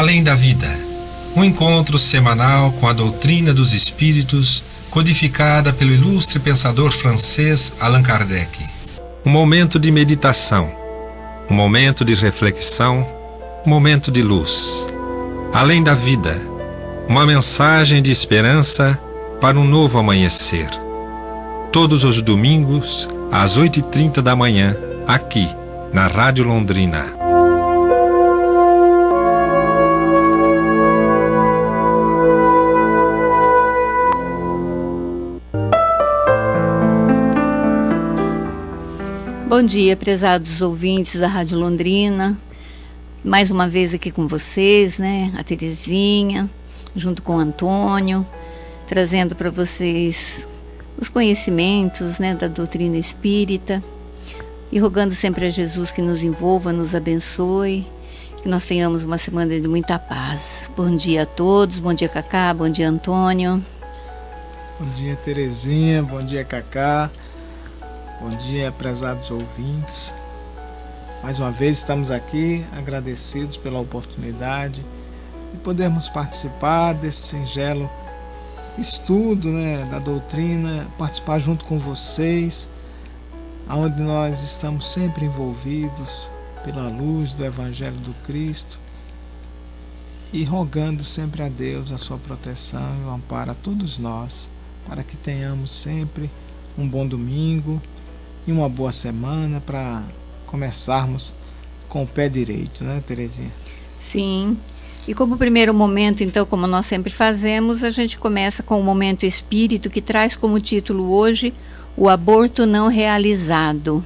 Além da vida, um encontro semanal com a doutrina dos espíritos, codificada pelo ilustre pensador francês Allan Kardec. Um momento de meditação, um momento de reflexão, um momento de luz. Além da vida, uma mensagem de esperança para um novo amanhecer. Todos os domingos, às 8h30 da manhã, aqui, na Rádio Londrina. Bom dia, prezados ouvintes da Rádio Londrina. Mais uma vez aqui com vocês, né? A Terezinha, junto com o Antônio, trazendo para vocês os conhecimentos, né, da doutrina espírita e rogando sempre a Jesus que nos envolva, nos abençoe, que nós tenhamos uma semana de muita paz. Bom dia a todos, bom dia Cacá, bom dia Antônio. Bom dia Terezinha, bom dia Cacá. Bom dia, prezados ouvintes. Mais uma vez estamos aqui agradecidos pela oportunidade de podermos participar desse singelo estudo, né, da doutrina, participar junto com vocês, onde nós estamos sempre envolvidos pela luz do Evangelho do Cristo e rogando sempre a Deus a sua proteção e o amparo a todos nós, para que tenhamos sempre um bom domingo e uma boa semana para começarmos com o pé direito, né, Terezinha? Sim, e como primeiro momento, então, como nós sempre fazemos, a gente começa com o Momento Espírito, que traz como título hoje o aborto não realizado.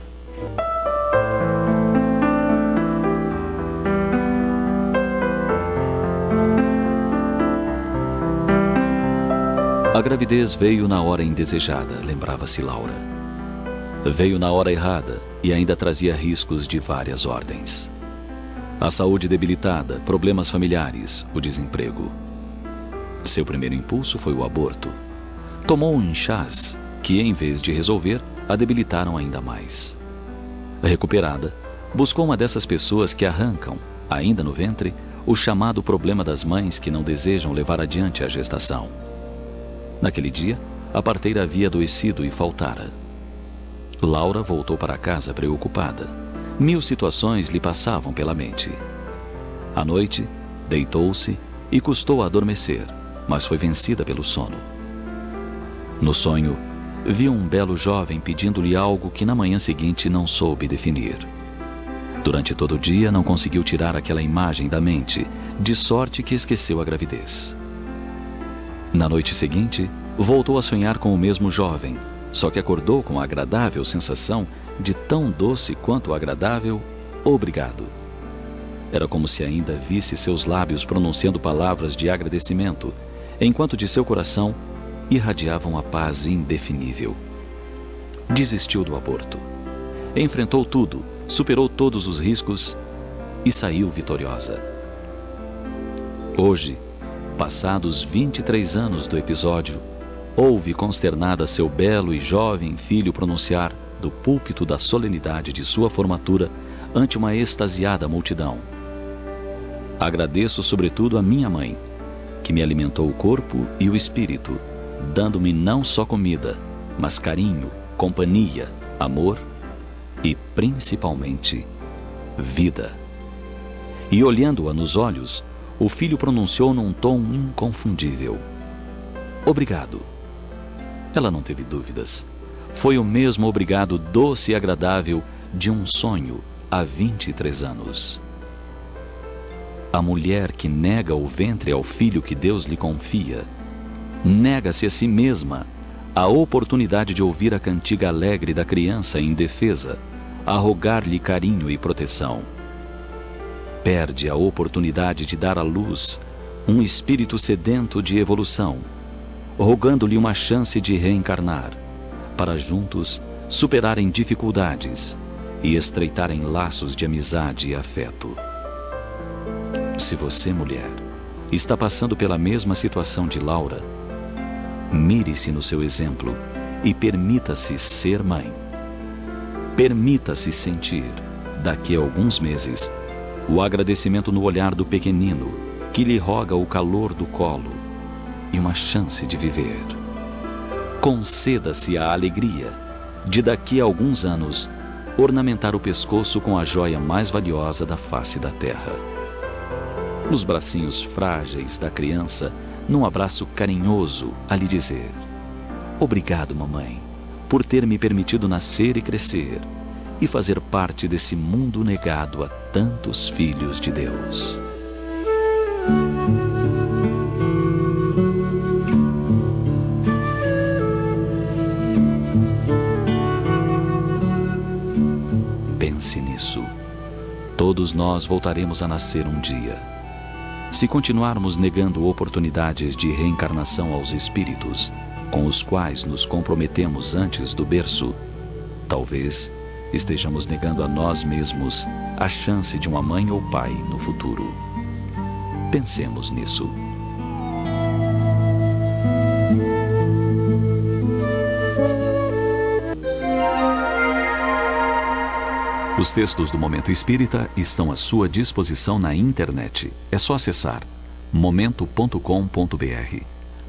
A gravidez veio na hora indesejada, lembrava-se Laura. Veio na hora errada e ainda trazia riscos de várias ordens. A saúde debilitada, problemas familiares, o desemprego. Seu primeiro impulso foi o aborto. Tomou um chás que, em vez de resolver, a debilitaram ainda mais. Recuperada, buscou uma dessas pessoas que arrancam, ainda no ventre, o chamado problema das mães que não desejam levar adiante a gestação. Naquele dia, a parteira havia adoecido e faltara. Laura voltou para casa preocupada. 1000 situações lhe passavam pela mente. À noite, deitou-se e custou a adormecer, mas foi vencida pelo sono. No sonho, viu um belo jovem pedindo-lhe algo que na manhã seguinte não soube definir. Durante todo o dia não conseguiu tirar aquela imagem da mente, de sorte que esqueceu a gravidez. Na noite seguinte, voltou a sonhar com o mesmo jovem, só que acordou com a agradável sensação de tão doce quanto agradável obrigado. Era como se ainda visse seus lábios pronunciando palavras de agradecimento, enquanto de seu coração irradiavam a paz indefinível. Desistiu do aborto. Enfrentou tudo, superou todos os riscos e saiu vitoriosa. Hoje, passados 23 anos do episódio, ouve consternada seu belo e jovem filho pronunciar do púlpito da solenidade de sua formatura ante uma extasiada multidão: agradeço sobretudo a minha mãe, que me alimentou o corpo e o espírito, dando-me não só comida, mas carinho, companhia, amor e, principalmente, vida. E olhando-a nos olhos, o filho pronunciou num tom inconfundível: obrigado. Ela não teve dúvidas. Foi o mesmo obrigado doce e agradável de um sonho há 23 anos. A mulher que nega o ventre ao filho que Deus lhe confia, nega-se a si mesma a oportunidade de ouvir a cantiga alegre da criança indefesa, a rogar-lhe carinho e proteção. Perde a oportunidade de dar à luz um espírito sedento de evolução, rogando-lhe uma chance de reencarnar, para juntos superarem dificuldades e estreitarem laços de amizade e afeto. Se você, mulher, está passando pela mesma situação de Laura, mire-se no seu exemplo e permita-se ser mãe. Permita-se sentir, daqui a alguns meses, o agradecimento no olhar do pequenino que lhe roga o calor do colo e uma chance de viver. Conceda-se a alegria de daqui a alguns anos ornamentar o pescoço com a joia mais valiosa da face da terra. Nos bracinhos frágeis da criança, num abraço carinhoso a lhe dizer: obrigado, mamãe, por ter me permitido nascer e crescer e fazer parte desse mundo negado a tantos filhos de Deus. Pense nisso. Todos nós voltaremos a nascer um dia. Se continuarmos negando oportunidades de reencarnação aos espíritos, com os quais nos comprometemos antes do berço, talvez estejamos negando a nós mesmos a chance de uma mãe ou pai no futuro. Pensemos nisso. Os textos do Momento Espírita estão à sua disposição na internet. É só acessar momento.com.br.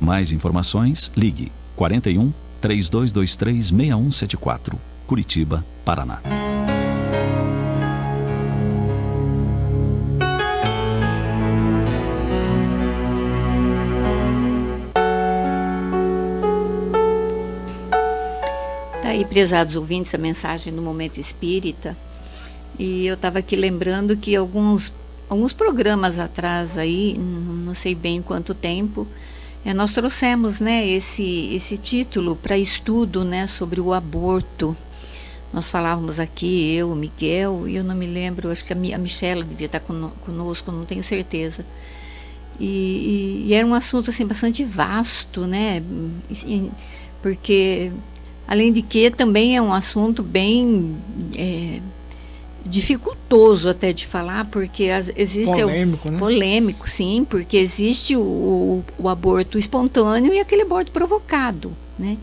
Mais informações, ligue 41 3223 6174, Curitiba, Paraná. Tá aí, prezados ouvintes, a mensagem do Momento Espírita. E eu estava aqui lembrando que alguns programas atrás aí, não sei bem quanto tempo, nós trouxemos, né, esse título para estudo, né, sobre o aborto. Nós falávamos aqui, eu, o Miguel, e eu não me lembro, acho que a Michela devia estar conosco, não tenho certeza. E era um assunto assim, bastante vasto, né, porque, além de que, também é um assunto bem dificultoso até de falar, porque existe polêmico, né? Polêmico, sim, porque existe o aborto espontâneo e aquele aborto provocado, né?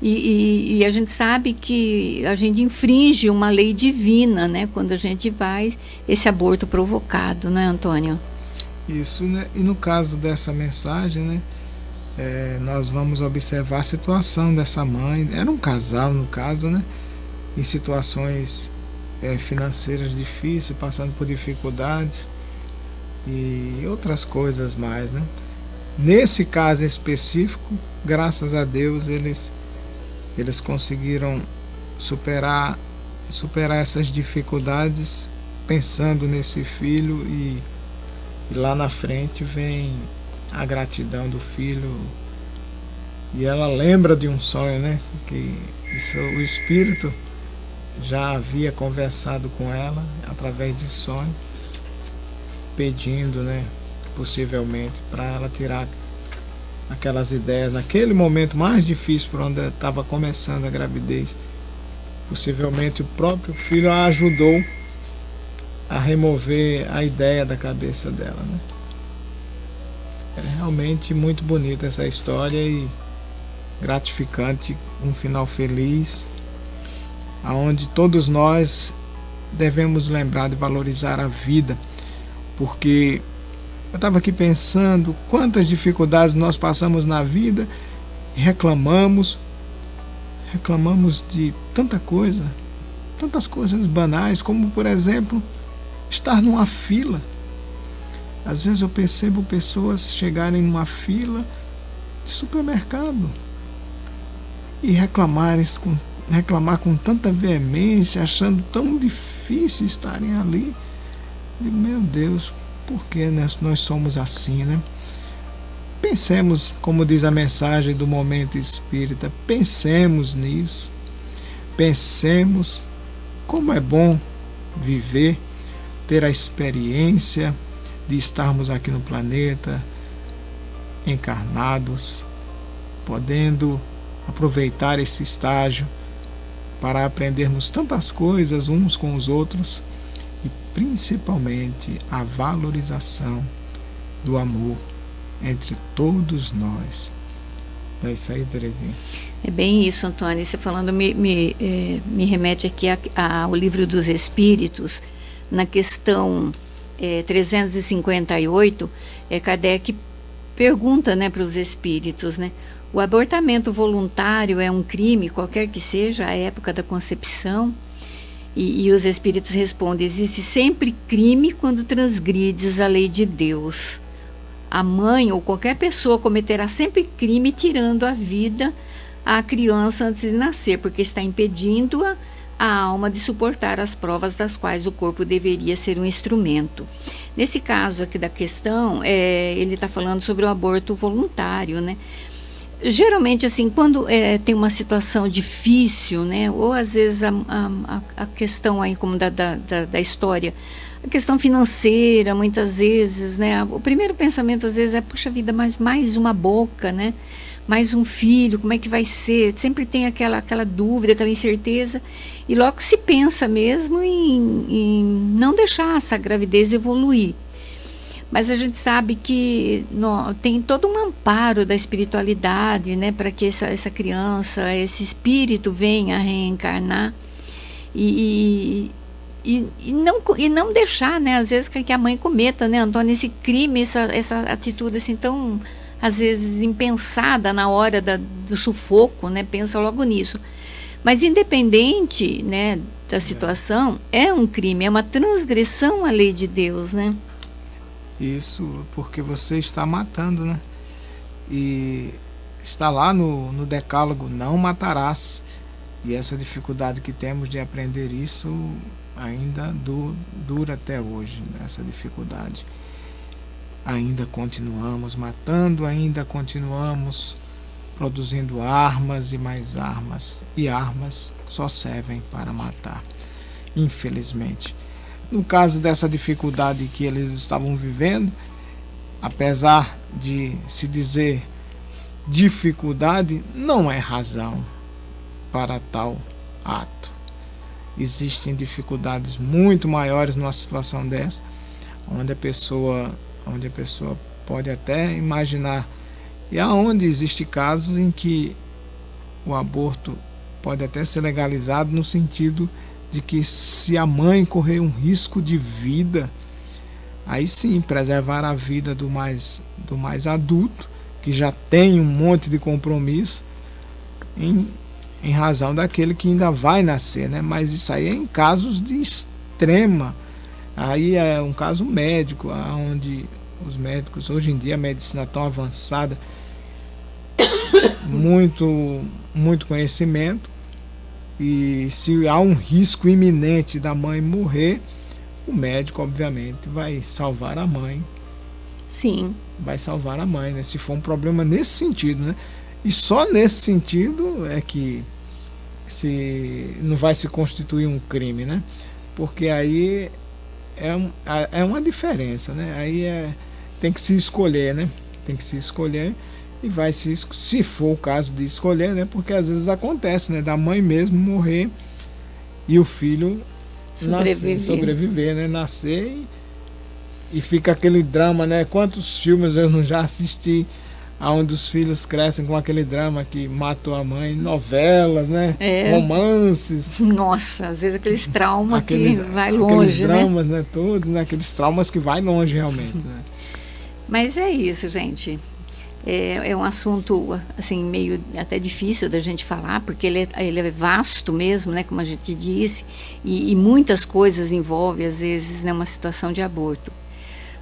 E a gente sabe que a gente infringe uma lei divina, né, quando a gente faz esse aborto provocado, né, Antônio? Isso, né? E no caso dessa mensagem, né, nós vamos observar a situação dessa mãe. Era um casal, no caso, né, em situações financeiras difíceis, passando por dificuldades e outras coisas mais, né? Nesse caso específico, graças a Deus, eles conseguiram superar essas dificuldades, pensando nesse filho, e lá na frente vem a gratidão do filho, e ela lembra de um sonho, né? Que isso, o espírito já havia conversado com ela através de sonho, pedindo, né, possivelmente, para ela tirar aquelas ideias naquele momento mais difícil, por onde estava começando a gravidez. Possivelmente o próprio filho a ajudou a remover a ideia da cabeça dela, né? É realmente muito bonita essa história e gratificante, um final feliz, aonde todos nós devemos lembrar de valorizar a vida, porque eu estava aqui pensando quantas dificuldades nós passamos na vida e reclamamos de tanta coisa, tantas coisas banais, como, por exemplo, estar numa fila. Às vezes eu percebo pessoas chegarem numa fila de supermercado e reclamar com tanta veemência, achando tão difícil estarem ali. Digo, meu Deus, por que nós somos assim, né? Pensemos, como diz a mensagem do Momento Espírita, pensemos nisso, pensemos como é bom viver, ter a experiência de estarmos aqui no planeta, encarnados, podendo aproveitar esse estágio para aprendermos tantas coisas uns com os outros e principalmente a valorização do amor entre todos nós. É isso aí, Terezinha. É bem isso, Antônio. Você falando me remete aqui ao Livro dos Espíritos, na questão 358, Kardec pergunta, né, para os espíritos, né, o abortamento voluntário é um crime, qualquer que seja a época da concepção? E os espíritos respondem: existe sempre crime quando transgrides a lei de Deus. A mãe ou qualquer pessoa cometerá sempre crime tirando a vida à criança antes de nascer, porque está impedindo a alma de suportar as provas das quais o corpo deveria ser um instrumento. Nesse caso aqui da questão, ele está falando sobre o aborto voluntário, né? Geralmente, assim, quando tem uma situação difícil, né, ou às vezes a questão aí, como da história, a questão financeira, muitas vezes, né, o primeiro pensamento às vezes é: puxa vida, mas mais uma boca, né, mais um filho, como é que vai ser? Sempre tem aquela dúvida, aquela incerteza, e logo se pensa mesmo em não deixar essa gravidez evoluir. Mas a gente sabe que tem todo um amparo da espiritualidade, né, para que essa criança, esse espírito venha a reencarnar e não deixar, né, às vezes que a mãe cometa, né, Antônio, esse crime, essa atitude assim tão, às vezes, impensada na hora do sufoco, né, pensa logo nisso. Mas independente, né, da situação, é um crime, é uma transgressão à lei de Deus, né? Isso, porque você está matando, né? E está lá no decálogo: não matarás. E essa dificuldade que temos de aprender isso ainda dura até hoje, né? Essa dificuldade. Ainda continuamos matando, ainda continuamos produzindo armas e mais armas. E armas só servem para matar, infelizmente. No caso dessa dificuldade que eles estavam vivendo, apesar de se dizer dificuldade, não é razão para tal ato. Existem dificuldades muito maiores numa situação dessa, onde a pessoa pode até imaginar, e aonde existem casos em que o aborto pode até ser legalizado, no sentido de que, se a mãe correr um risco de vida, aí sim preservar a vida do mais adulto, que já tem um monte de compromisso, em razão daquele que ainda vai nascer, né? Mas isso aí é em casos de extrema, aí é um caso médico, onde os médicos, hoje em dia a medicina tão avançada, muito conhecimento. E se há um risco iminente da mãe morrer, o médico, obviamente, vai salvar a mãe. Sim. Vai salvar a mãe, né? Se for um problema nesse sentido, né? E só nesse sentido é que não vai se constituir um crime, né? Porque aí é uma diferença, né? Aí tem que se escolher, né? Tem que se escolher. E vai se for o caso de escolher, né? Porque às vezes acontece, né? Da mãe mesmo morrer e o filho sobreviver, né? Nascer e fica aquele drama, né? Quantos filmes eu não já assisti onde os filhos crescem com aquele drama que matou a mãe, novelas, né? Romances. Nossa, às vezes aqueles traumas que vai longe, né? Aqueles dramas, né? Todos, né? Aqueles traumas que vai longe realmente, né? Mas é isso, gente. É um assunto, assim, meio até difícil da gente falar, porque ele é vasto mesmo, né, como a gente disse, e muitas coisas envolvem, às vezes, né, uma situação de aborto.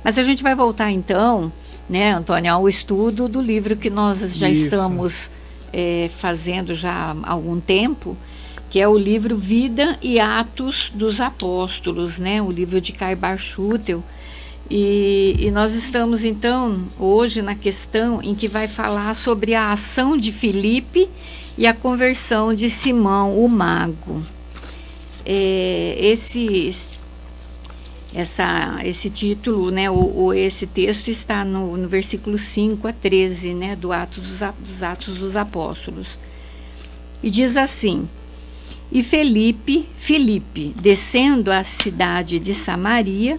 Mas a gente vai voltar, então, né, Antônio, ao estudo do livro que nós já estamos fazendo já há algum tempo, que é o livro Vida e Atos dos Apóstolos, né, o livro de Caibar Schutel. E nós estamos, então, hoje na questão em que vai falar sobre a ação de Filipe e a conversão de Simão, o mago. Esse título, né, esse texto está no versículo 5 a 13, né, dos Atos dos Apóstolos. E diz assim: E Filipe, descendo à cidade de Samaria,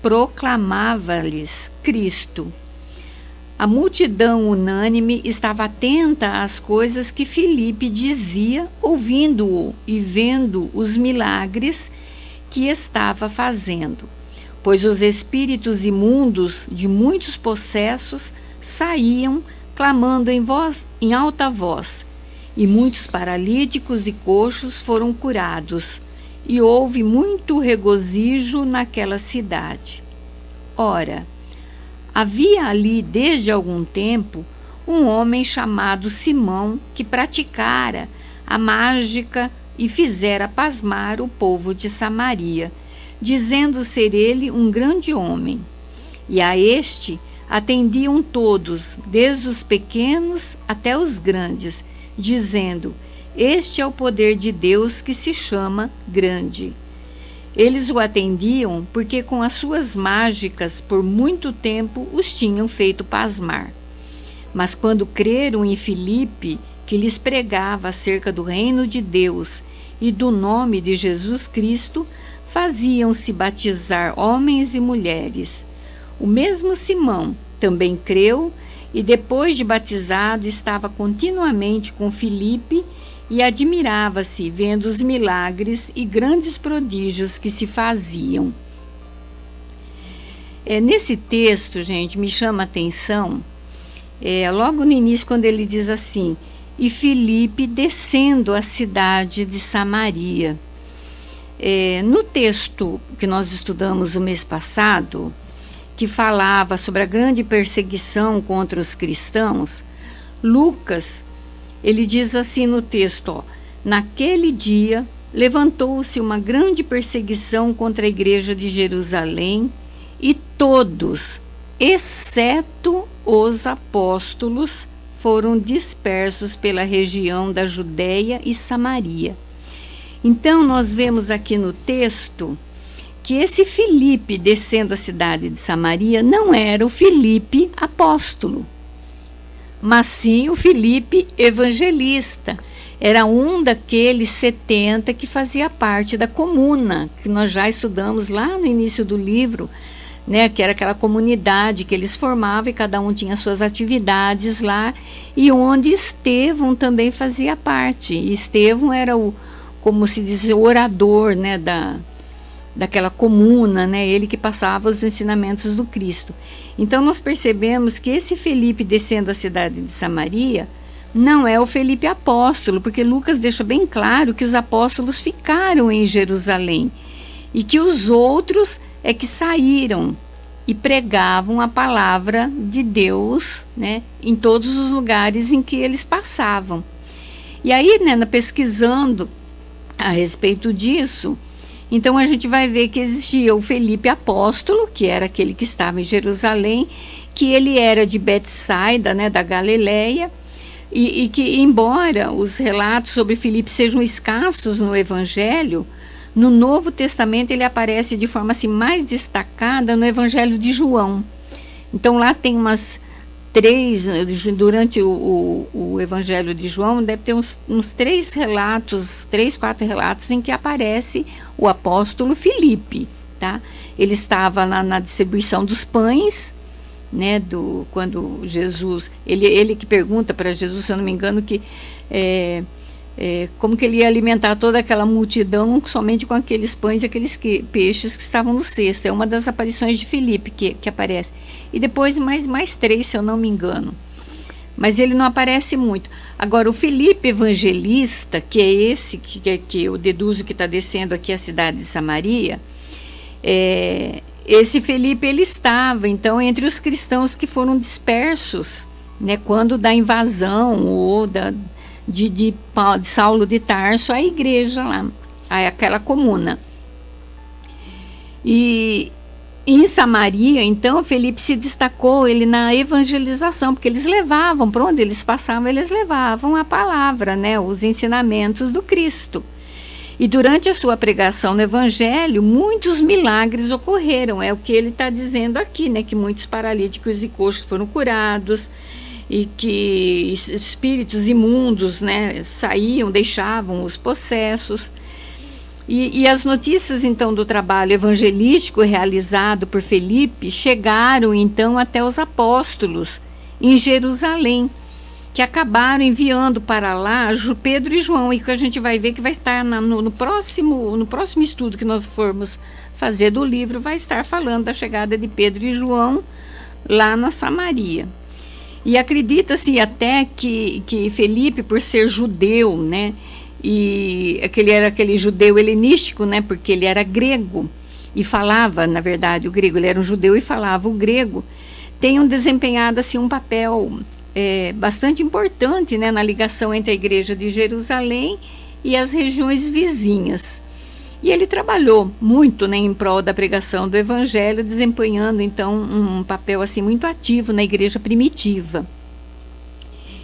proclamava-lhes Cristo. A multidão unânime estava atenta às coisas que Filipe dizia, ouvindo-o e vendo os milagres que estava fazendo, pois os espíritos imundos de muitos possessos saíam clamando em alta voz, e muitos paralíticos e coxos foram curados, e houve muito regozijo naquela cidade. Ora, havia ali desde algum tempo um homem chamado Simão que praticara a mágica e fizera pasmar o povo de Samaria, dizendo ser ele um grande homem. E a este atendiam todos, desde os pequenos até os grandes, dizendo: este é o poder de Deus que se chama grande. Eles o atendiam porque com as suas mágicas por muito tempo os tinham feito pasmar. Mas quando creram em Filipe, que lhes pregava acerca do reino de Deus e do nome de Jesus Cristo, faziam-se batizar homens e mulheres. O mesmo Simão também creu e, depois de batizado, estava continuamente com Filipe e admirava-se vendo os milagres e grandes prodígios que se faziam. Nesse texto, gente, me chama a atenção, logo no início, quando ele diz assim: e Filipe descendo a cidade de Samaria. No texto que nós estudamos o mês passado, que falava sobre a grande perseguição contra os cristãos, Lucas, ele diz assim no texto: naquele dia levantou-se uma grande perseguição contra a igreja de Jerusalém, e todos, exceto os apóstolos, foram dispersos pela região da Judéia e Samaria. Então nós vemos aqui no texto que esse Filipe descendo a cidade de Samaria não era o Filipe apóstolo, mas sim o Filipe evangelista. Era um daqueles 70 que fazia parte da comuna, que nós já estudamos lá no início do livro, né, que era aquela comunidade que eles formavam e cada um tinha suas atividades lá, e onde Estevão também fazia parte. E Estevão era como se diz, o orador, né, daquela comuna, né, ele que passava os ensinamentos do Cristo. Então nós percebemos que esse Filipe descendo a cidade de Samaria não é o Filipe apóstolo, porque Lucas deixa bem claro que os apóstolos ficaram em Jerusalém e que os outros é que saíram e pregavam a palavra de Deus, né, em todos os lugares em que eles passavam. E aí, né, pesquisando a respeito disso, então a gente vai ver que existia o Filipe apóstolo, que era aquele que estava em Jerusalém, que ele era de Betsaida, né, da Galileia, e que, embora os relatos sobre Filipe sejam escassos no Evangelho, no Novo Testamento ele aparece de forma assim mais destacada no Evangelho de João. Então lá tem umas 3, durante o Evangelho de João, deve ter uns 3 relatos, 3, 4 relatos em que aparece o apóstolo Filipe, tá? Ele estava na distribuição dos pães, né, quando Jesus, ele que pergunta para Jesus, se eu não me engano, que como que ele ia alimentar toda aquela multidão somente com aqueles pães e aqueles peixes que estavam no cesto. É uma das aparições de Filipe que aparece. E depois mais 3, se eu não me engano. Mas ele não aparece muito. Agora, o Filipe evangelista, que é esse que eu deduzo que está descendo aqui a cidade de Samaria, esse Filipe, ele estava, então, entre os cristãos que foram dispersos, né, quando da invasão ou de Saulo de Tarso, a igreja lá, aquela comuna. E em Samaria, então, Filipe se destacou ele na evangelização, porque eles levavam, por onde eles passavam, eles levavam a palavra, né, os ensinamentos do Cristo. E durante a sua pregação no Evangelho, muitos milagres ocorreram, é o que ele está dizendo aqui, né, que muitos paralíticos e coxos foram curados, e que espíritos imundos, né, saíam, deixavam os possessos. E as notícias, então, do trabalho evangelístico realizado por Filipe chegaram, então, até os apóstolos em Jerusalém. que acabaram enviando para lá Pedro e João, e que a gente vai ver que vai estar no próximo estudo que nós formos fazer do livro, vai estar falando da chegada de Pedro e João lá na Samaria. E acredita-se até que Felipe, por ser judeu, né, e ele era aquele judeu helenístico, né, porque ele era grego e falava, na verdade, o grego, ele era um judeu e falava o grego, tenham desempenhado assim, um papel bastante importante, né, na ligação entre a igreja de Jerusalém e as regiões vizinhas. E ele trabalhou muito, né, em prol da pregação do evangelho, desempenhando então um papel assim muito ativo na igreja primitiva.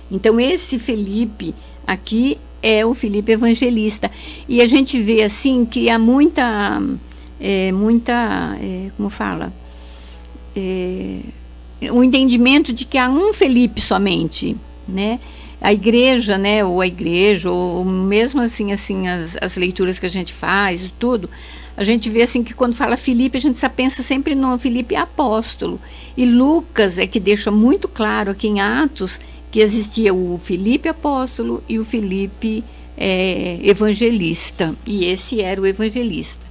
Então esse Felipe aqui é o Felipe evangelista, e a gente vê assim que há como fala, o entendimento de que há um Felipe somente, né? A igreja, né, ou mesmo assim as leituras que a gente faz e tudo, a gente vê assim que quando fala Filipe, a gente só pensa sempre no Filipe apóstolo. E Lucas é que deixa muito claro aqui em Atos que existia o Filipe apóstolo e o Filipe evangelista. E esse era o evangelista.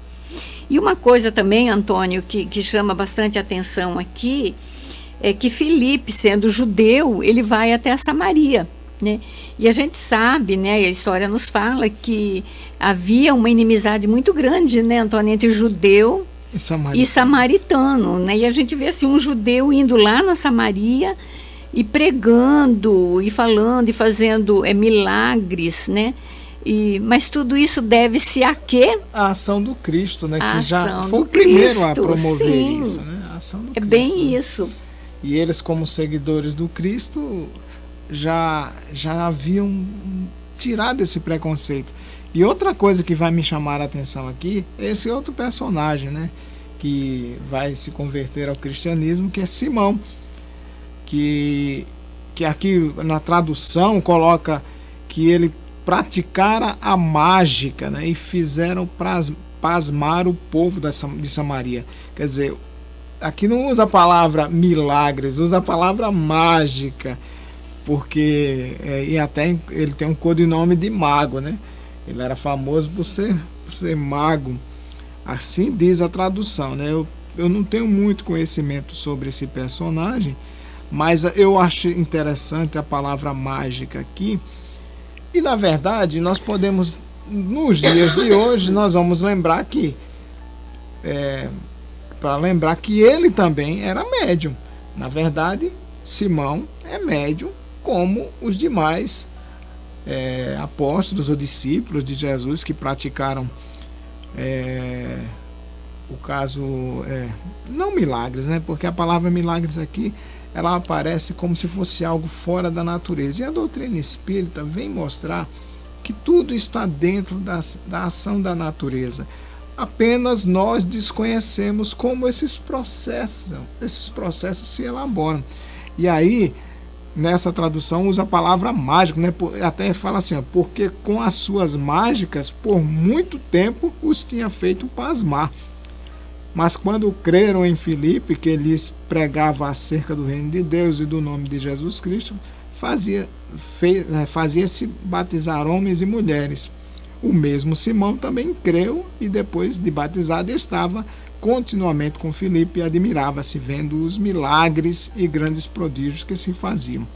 E uma coisa também, Antônio, que chama bastante atenção aqui, é que Filipe, sendo judeu, ele vai até a Samaria, né? E a gente sabe, né, a história nos fala que havia uma inimizade muito grande, né, Antônio, entre judeu e samaritano, né? E a gente vê assim um judeu indo lá na Samaria e pregando e falando e fazendo milagres, né? Mas tudo isso deve-se a quê? A ação do Cristo, né? Que já foi o primeiro a promover isso, né? A ação do Cristo, bem, né? isso. E eles, como seguidores do Cristo, já haviam tirado esse preconceito. E outra coisa que vai me chamar a atenção aqui é esse outro personagem, né, que vai se converter ao cristianismo, que é Simão, que aqui na tradução coloca que ele praticara a mágica, né, e fizeram pasmar o povo de Samaria. Quer dizer, aqui não usa a palavra milagres, usa a palavra mágica, porque e até ele tem um codinome de mago, né? Ele era famoso por ser mago, assim diz a tradução, né? Eu não tenho muito conhecimento sobre esse personagem, mas eu acho interessante a palavra mágica aqui. E na verdade nós podemos, nos dias de hoje, nós vamos lembrar que para lembrar que ele também era médium. Na verdade, Simão é médium, como os demais apóstolos ou discípulos de Jesus que praticaram o caso, não milagres, né? Porque a palavra milagres aqui, ela aparece como se fosse algo fora da natureza. E a doutrina espírita vem mostrar que tudo está dentro da ação da natureza. Apenas nós desconhecemos como esses processos se elaboram. E aí, nessa tradução, usa a palavra mágico, né? Até fala assim, porque com as suas mágicas, por muito tempo, os tinha feito pasmar. Mas quando creram em Filipe, que lhes pregava acerca do reino de Deus e do nome de Jesus Cristo, fazia-se batizar homens e mulheres. O mesmo Simão também creu e depois de batizado estava continuamente com Filipe e admirava-se vendo os milagres e grandes prodígios que se faziam.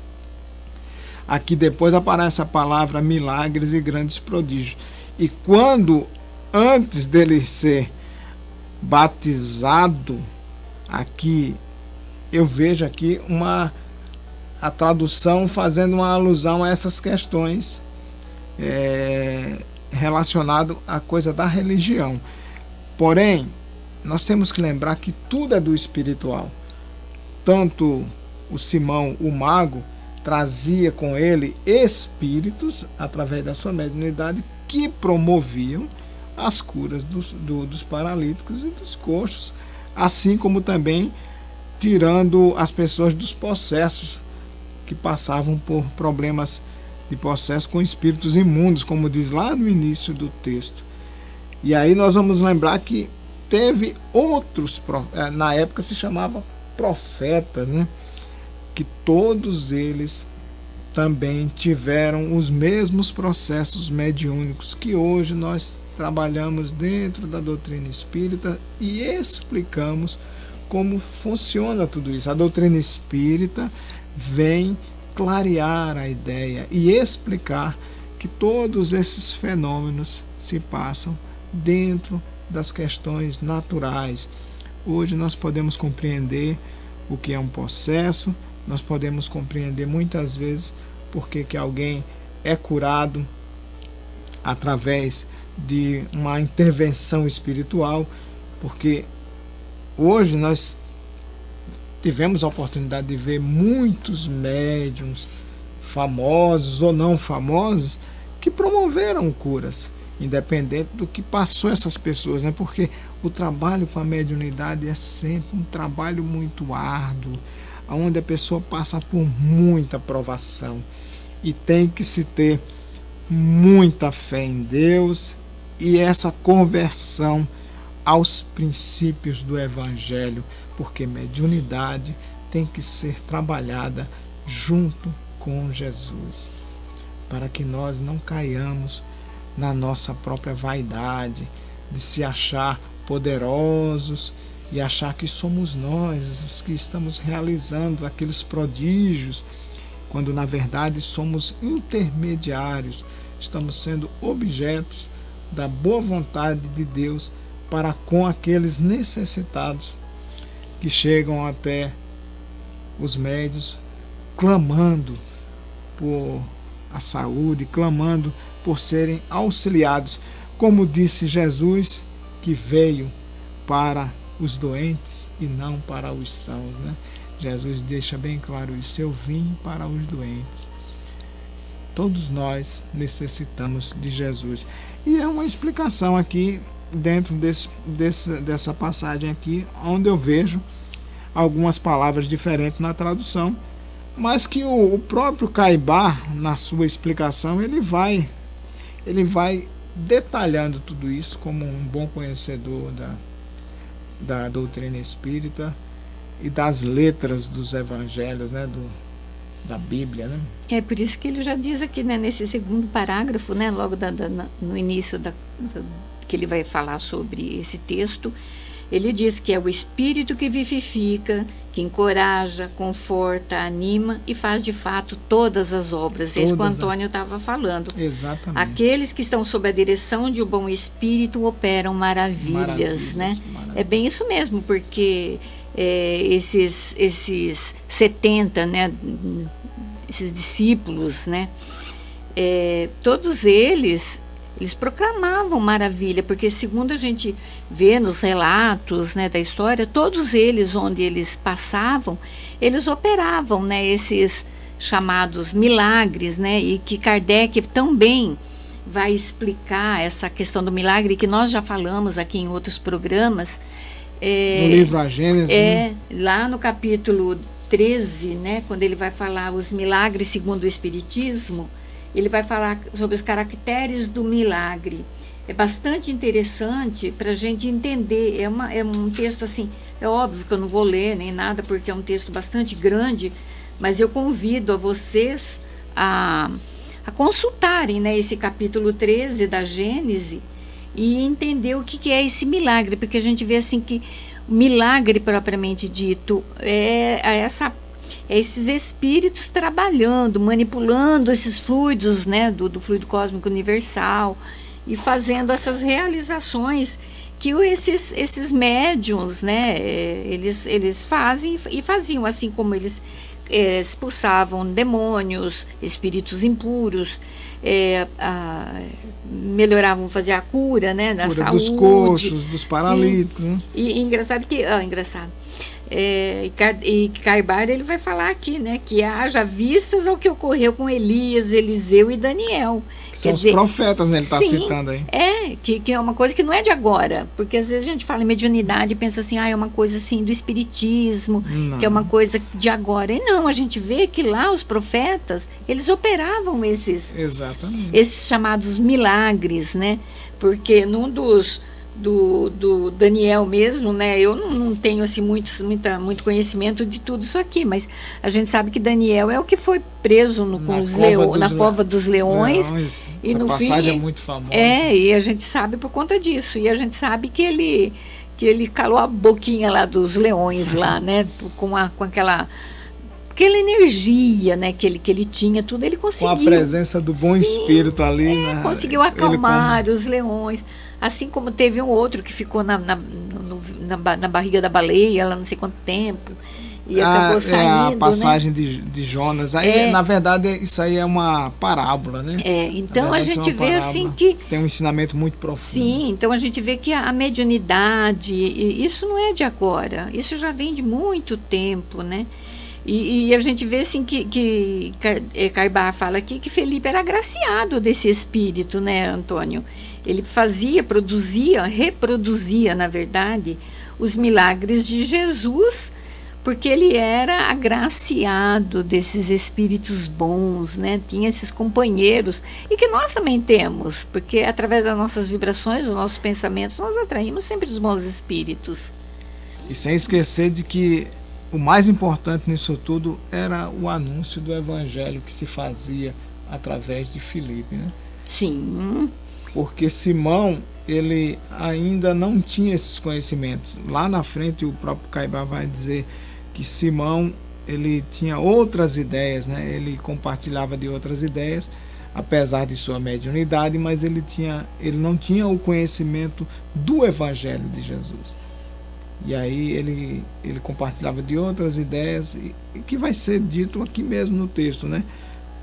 Aqui depois aparece a palavra milagres e grandes prodígios. E quando, antes dele ser batizado, aqui eu vejo aqui a tradução fazendo uma alusão a essas questões relacionado à coisa da religião. Porém, nós temos que lembrar que tudo é do espiritual. Tanto o Simão, o mago, trazia com ele espíritos, através da sua mediunidade, que promoviam as curas dos paralíticos e dos coxos, assim como também tirando as pessoas dos possessos, que passavam por problemas de processo com espíritos imundos, como diz lá no início do texto. E aí nós vamos lembrar que teve outros, na época se chamava profetas, né? Que todos eles também tiveram os mesmos processos mediúnicos que hoje nós trabalhamos dentro da doutrina espírita e explicamos como funciona tudo isso. A doutrina espírita vem clarear a ideia e explicar que todos esses fenômenos se passam dentro das questões naturais. Hoje nós podemos compreender o que é um processo, nós podemos compreender muitas vezes porque que alguém é curado através de uma intervenção espiritual, porque hoje nós tivemos a oportunidade de ver muitos médiuns, famosos ou não famosos, que promoveram curas, independente do que passou essas pessoas, né? Porque o trabalho com a mediunidade é sempre um trabalho muito árduo, onde a pessoa passa por muita provação e tem que se ter muita fé em Deus e essa conversão aos princípios do Evangelho, porque mediunidade tem que ser trabalhada junto com Jesus, para que nós não caiamos na nossa própria vaidade, de se achar poderosos e achar que somos nós os que estamos realizando aqueles prodígios, quando na verdade somos intermediários, estamos sendo objetos da boa vontade de Deus para com aqueles necessitados que chegam até os médiuns clamando por a saúde, clamando por serem auxiliados, como disse Jesus, que veio para os doentes e não para os sãos, né? Jesus deixa bem claro isso: eu vim para os doentes. Todos nós necessitamos de Jesus. E é uma explicação aqui, dentro dessa passagem aqui, onde eu vejo algumas palavras diferentes na tradução, mas que o próprio Caibar, na sua explicação, ele vai detalhando tudo isso como um bom conhecedor da doutrina espírita e das letras dos evangelhos, né, da Bíblia, né? É por isso que ele já diz aqui, né, nesse segundo parágrafo, né, logo no início que ele vai falar sobre esse texto, ele diz que é o Espírito que vivifica, que encoraja, conforta, anima e faz de fato todas as obras. É isso que o Antônio estava falando. Exatamente. Aqueles que estão sob a direção de um bom Espírito operam maravilhas, né? Maravilhas. É bem isso mesmo, porque esses 70, né, esses discípulos, né, todos eles proclamavam maravilha, porque segundo a gente vê nos relatos, né, da história, todos eles, onde eles passavam, eles operavam, né, esses chamados milagres, né, e que Kardec também vai explicar essa questão do milagre, que nós já falamos aqui em outros programas. No livro A Gênese. Lá no capítulo 13, né, quando ele vai falar os milagres segundo o Espiritismo, ele vai falar sobre os caracteres do milagre. É bastante interessante para a gente entender. É um texto assim, é óbvio que eu não vou ler nem nada, porque é um texto bastante grande, mas eu convido a vocês a consultarem, né, esse capítulo 13 da Gênese e entender o que é esse milagre, porque a gente vê assim que o milagre propriamente dito é esses espíritos trabalhando, manipulando esses fluidos, né, do fluido cósmico universal e fazendo essas realizações que esses médiuns, né, eles fazem e faziam, assim como eles expulsavam demônios, espíritos impuros, melhoravam, fazer a cura, né, da saúde, dos coxos, dos paralíticos, né? E engraçado que e Caibar, ele vai falar aqui, né, que haja vistas ao que ocorreu com Elias, Eliseu e Daniel. São os profetas, né, ele está citando aí. Que é uma coisa que não é de agora, porque às vezes a gente fala em mediunidade e pensa assim, é uma coisa assim do espiritismo, que é uma coisa de agora. E não, a gente vê que lá os profetas, eles operavam esses chamados milagres, né, porque num dos do Daniel mesmo, né? Eu não tenho assim muito conhecimento de tudo isso aqui, mas a gente sabe que Daniel é o que foi preso na cova dos leões. E essa no passagem fim, é muito famosa. E a gente sabe por conta disso. E a gente sabe que ele calou a boquinha lá dos leões lá, né? Com aquela energia, né, que ele tinha, tudo ele conseguiu. Com a presença do bom espírito ali, né? Conseguiu acalmar os leões. Assim como teve um outro que ficou na barriga da baleia, lá não sei quanto tempo, e acabou saindo. A passagem, né? de Jonas. Aí, na verdade, isso aí é uma parábola, né? Então a gente vê assim que tem um ensinamento muito profundo. Sim, então a gente vê que a mediunidade, isso não é de agora, isso já vem de muito tempo, né? E a gente vê assim que Caibar fala aqui que Felipe era agraciado desse espírito, né, Antônio? Ele reproduzia, na verdade, os milagres de Jesus, porque ele era agraciado desses espíritos bons, né? Tinha esses companheiros, e que nós também temos, porque através das nossas vibrações, dos nossos pensamentos, nós atraímos sempre os bons espíritos. E sem esquecer de que o mais importante nisso tudo era o anúncio do evangelho que se fazia através de Filipe, né? Sim. Porque Simão, ele ainda não tinha esses conhecimentos. Lá na frente o próprio Caibar vai dizer que Simão, ele tinha outras ideias, né? Ele compartilhava de outras ideias, apesar de sua mediunidade, mas ele não tinha o conhecimento do evangelho de Jesus. E aí ele compartilhava de outras ideias, e que vai ser dito aqui mesmo no texto, né?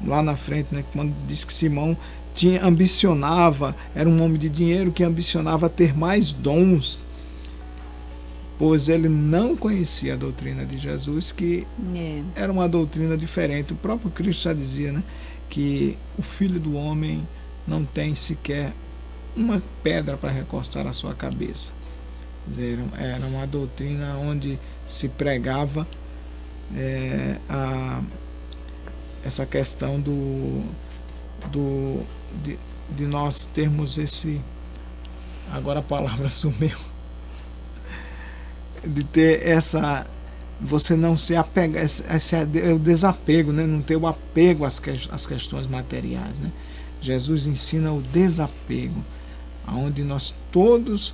Lá na frente, né? Quando diz que Simão ambicionava, era um homem de dinheiro que ambicionava ter mais dons, pois ele não conhecia a doutrina de Jesus, que era uma doutrina diferente. O próprio Cristo já dizia, né? Que o Filho do Homem não tem sequer uma pedra para recostar a sua cabeça. Era uma doutrina onde se pregava essa questão de nós termos esse... Agora a palavra sumiu. De ter essa... Você não se apegar, é o desapego, né? Não ter o apego às questões materiais, né? Jesus ensina o desapego, onde nós todos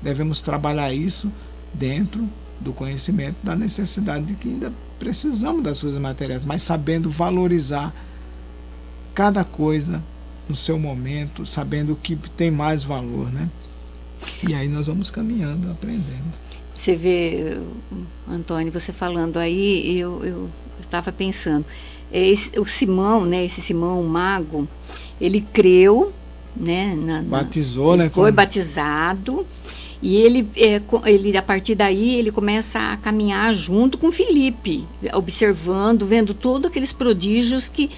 devemos trabalhar isso dentro do conhecimento da necessidade de que ainda precisamos das coisas materiais, mas sabendo valorizar cada coisa no seu momento, sabendo o que tem mais valor, né? E aí nós vamos caminhando, aprendendo. Você vê, Antônio, você falando aí, eu estava pensando, o Simão, né, esse Simão, o mago, ele creu, né? Batizou, né? Foi batizado. E ele, a partir daí, ele começa a caminhar junto com Filipe, observando, vendo todos aqueles prodígios que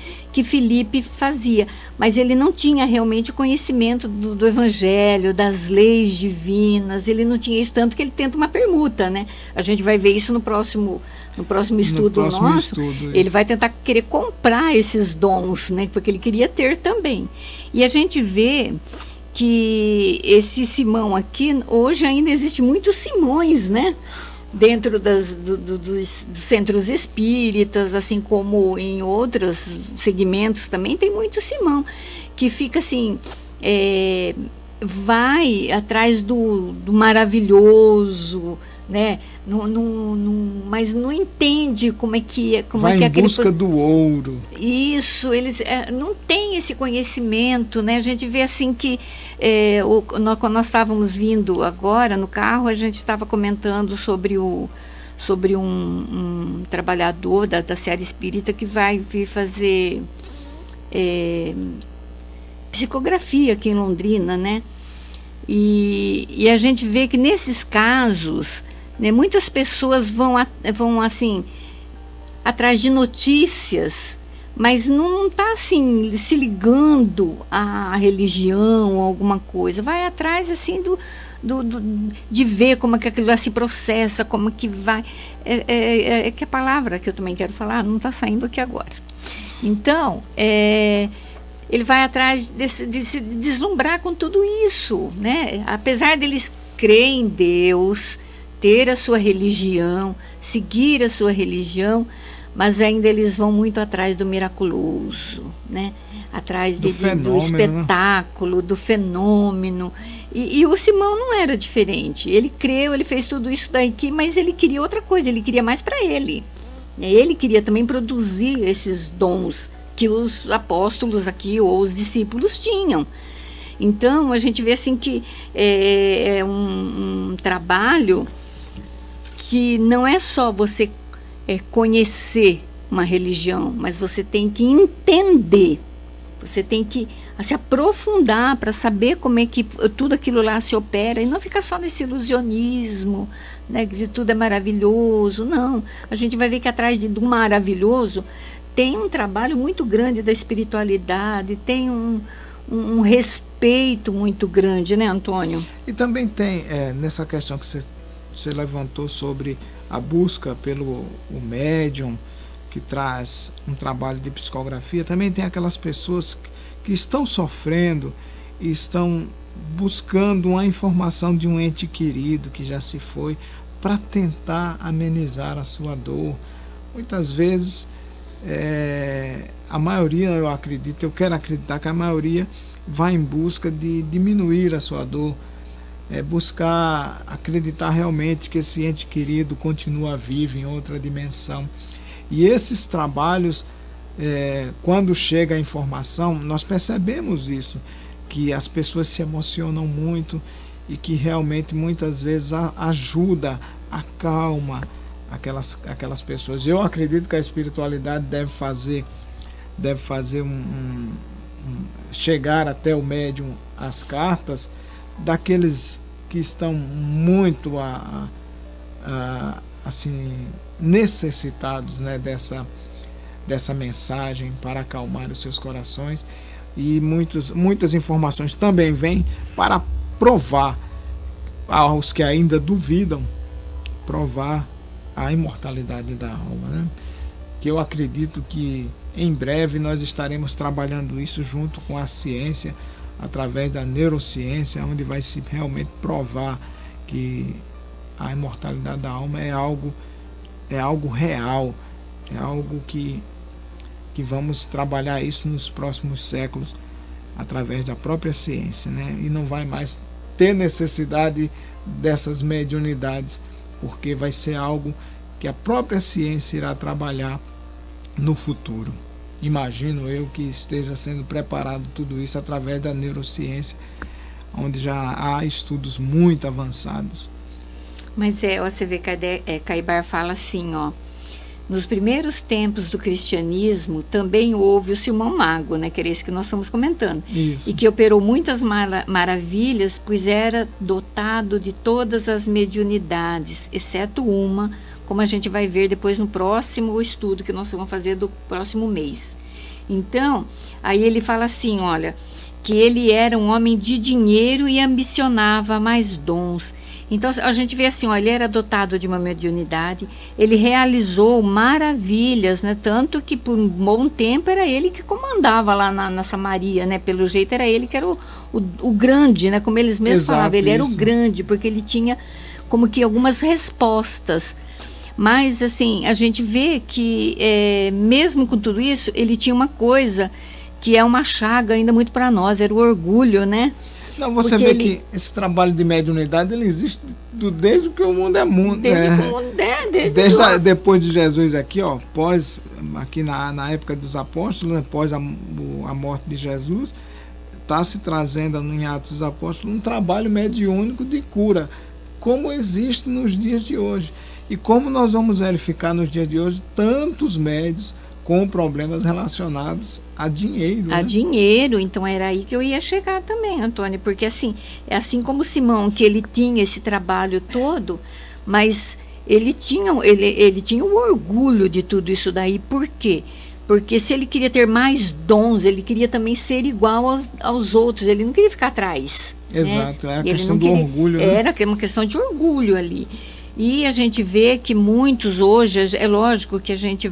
Filipe fazia. Mas ele não tinha realmente conhecimento do evangelho, das leis divinas, ele não tinha isso, tanto que ele tenta uma permuta, né? A gente vai ver isso no próximo estudo nosso. Ele vai tentar querer comprar esses dons, né? Porque ele queria ter também. E a gente vê que esse Simão aqui, hoje ainda existe muitos Simões, né? Dentro dos centros espíritas, assim como em outros segmentos também, tem muito Simão, que fica assim, vai atrás do maravilhoso, né? Mas não entende como é que é. Vai em busca do ouro. Isso, eles não têm esse conhecimento, né? A gente vê assim que quando nós estávamos vindo agora no carro, a gente estava comentando sobre um trabalhador da Seara Espírita que vai vir fazer psicografia aqui em Londrina, né? E a gente vê que nesses casos, né, muitas pessoas vão assim atrás de notícias, mas não está assim se ligando à religião ou alguma coisa. Vai atrás assim de ver como é que aquilo lá se processa, como que vai. Que a palavra que eu também quero falar não está saindo aqui agora. Então, ele vai atrás de se deslumbrar com tudo isso, né? Apesar deles crer em Deus, ter a sua religião, seguir a sua religião, mas ainda eles vão muito atrás do miraculoso, né? Atrás do espetáculo, do fenômeno. E o Simão não era diferente. Ele creu, ele fez tudo isso daqui, mas ele queria outra coisa, ele queria mais para ele. Ele queria também produzir esses dons que os apóstolos aqui, ou os discípulos, tinham. Então, a gente vê assim que é um trabalho que não é só você conhecer uma religião, mas você tem que entender. Você tem que se aprofundar para saber como é que tudo aquilo lá se opera e não ficar só nesse ilusionismo, né, que tudo é maravilhoso. Não, a gente vai ver que atrás do maravilhoso tem um trabalho muito grande da espiritualidade, tem um respeito muito grande, né, Antônio? E também tem, nessa questão que você levantou sobre a busca pelo médium, que traz um trabalho de psicografia, também tem aquelas pessoas que estão sofrendo e estão buscando uma informação de um ente querido que já se foi, para tentar amenizar a sua dor. Muitas vezes, a maioria, eu quero acreditar que a maioria vai em busca de diminuir a sua dor, buscar acreditar realmente que esse ente querido continua vivo em outra dimensão. E esses trabalhos, quando chega a informação, nós percebemos isso, que as pessoas se emocionam muito e que realmente muitas vezes ajuda, acalma aquelas pessoas. Eu acredito que a espiritualidade deve fazer chegar até o médium as cartas daqueles que estão muito assim, necessitados, né, dessa mensagem para acalmar os seus corações. E muitas informações também vêm para provar aos que ainda duvidam, provar a imortalidade da alma, né? Que eu acredito que em breve nós estaremos trabalhando isso junto com a ciência, através da neurociência, onde vai se realmente provar que a imortalidade da alma é algo real, é algo que vamos trabalhar isso nos próximos séculos através da própria ciência, né? E não vai mais ter necessidade dessas mediunidades, porque vai ser algo que a própria ciência irá trabalhar no futuro. Imagino eu que esteja sendo preparado tudo isso através da neurociência, onde já há estudos muito avançados. Mas você vê, Caibar fala assim, nos primeiros tempos do cristianismo também houve o Simão Mago, né, que era esse que nós estamos comentando. Isso. E que operou muitas maravilhas, pois era dotado de todas as mediunidades, exceto uma, como a gente vai ver depois no próximo estudo que nós vamos fazer do próximo mês. Então, aí ele fala assim, olha, que ele era um homem de dinheiro e ambicionava mais dons. Então, a gente vê assim, ele era dotado de uma mediunidade, ele realizou maravilhas, né? Tanto que por um bom tempo era ele que comandava lá na Samaria, né? Pelo jeito era ele que era o grande, né? Como eles mesmos falavam, ele era o grande, porque ele tinha como que algumas respostas. Mas, assim, a gente vê que, mesmo com tudo isso, ele tinha uma coisa que é uma chaga ainda muito para nós, era o orgulho, né? Não, você vê que esse trabalho de mediunidade, ele existe desde que o mundo é mundo. Desde que o mundo desde depois de Jesus aqui, aqui na época dos apóstolos, após a morte de Jesus, está se trazendo em Atos dos Apóstolos um trabalho mediúnico de cura, como existe nos dias de hoje. E como nós vamos verificar nos dias de hoje, tantos médios com problemas relacionados a dinheiro. A dinheiro, então era aí que eu ia chegar também, Antônio, porque assim como Simão, que ele tinha esse trabalho todo, mas ele tinha o orgulho de tudo isso daí. Por quê? Porque se ele queria ter mais dons, ele queria também ser igual aos outros, ele não queria ficar atrás. Exato, né? É a questão do orgulho. Né? Era uma questão de orgulho ali. E a gente vê que muitos hoje, é lógico que a gente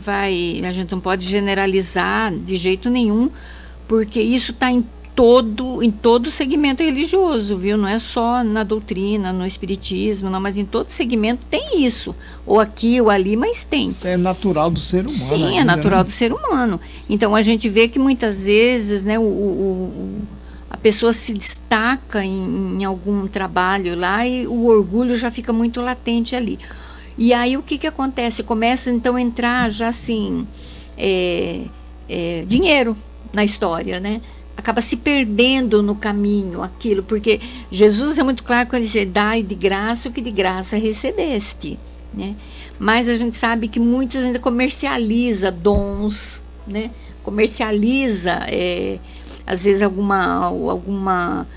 não pode generalizar de jeito nenhum, porque isso está em em todo segmento religioso, viu? Não é só na doutrina, no espiritismo, não, mas em todo segmento tem isso, ou aqui ou ali, mas tem. Isso é natural do ser humano. Sim, ainda, é natural né? do ser humano. Então a gente vê que muitas vezes, né, a pessoa se destaca em algum trabalho lá e o orgulho já fica muito latente ali. E aí o que acontece? Começa então a entrar já assim, dinheiro na história, né? Acaba se perdendo no caminho aquilo, porque Jesus é muito claro quando ele diz: dai de graça o que de graça recebeste, né? Mas a gente sabe que muitos ainda comercializa dons, né? Comercializa às vezes alguma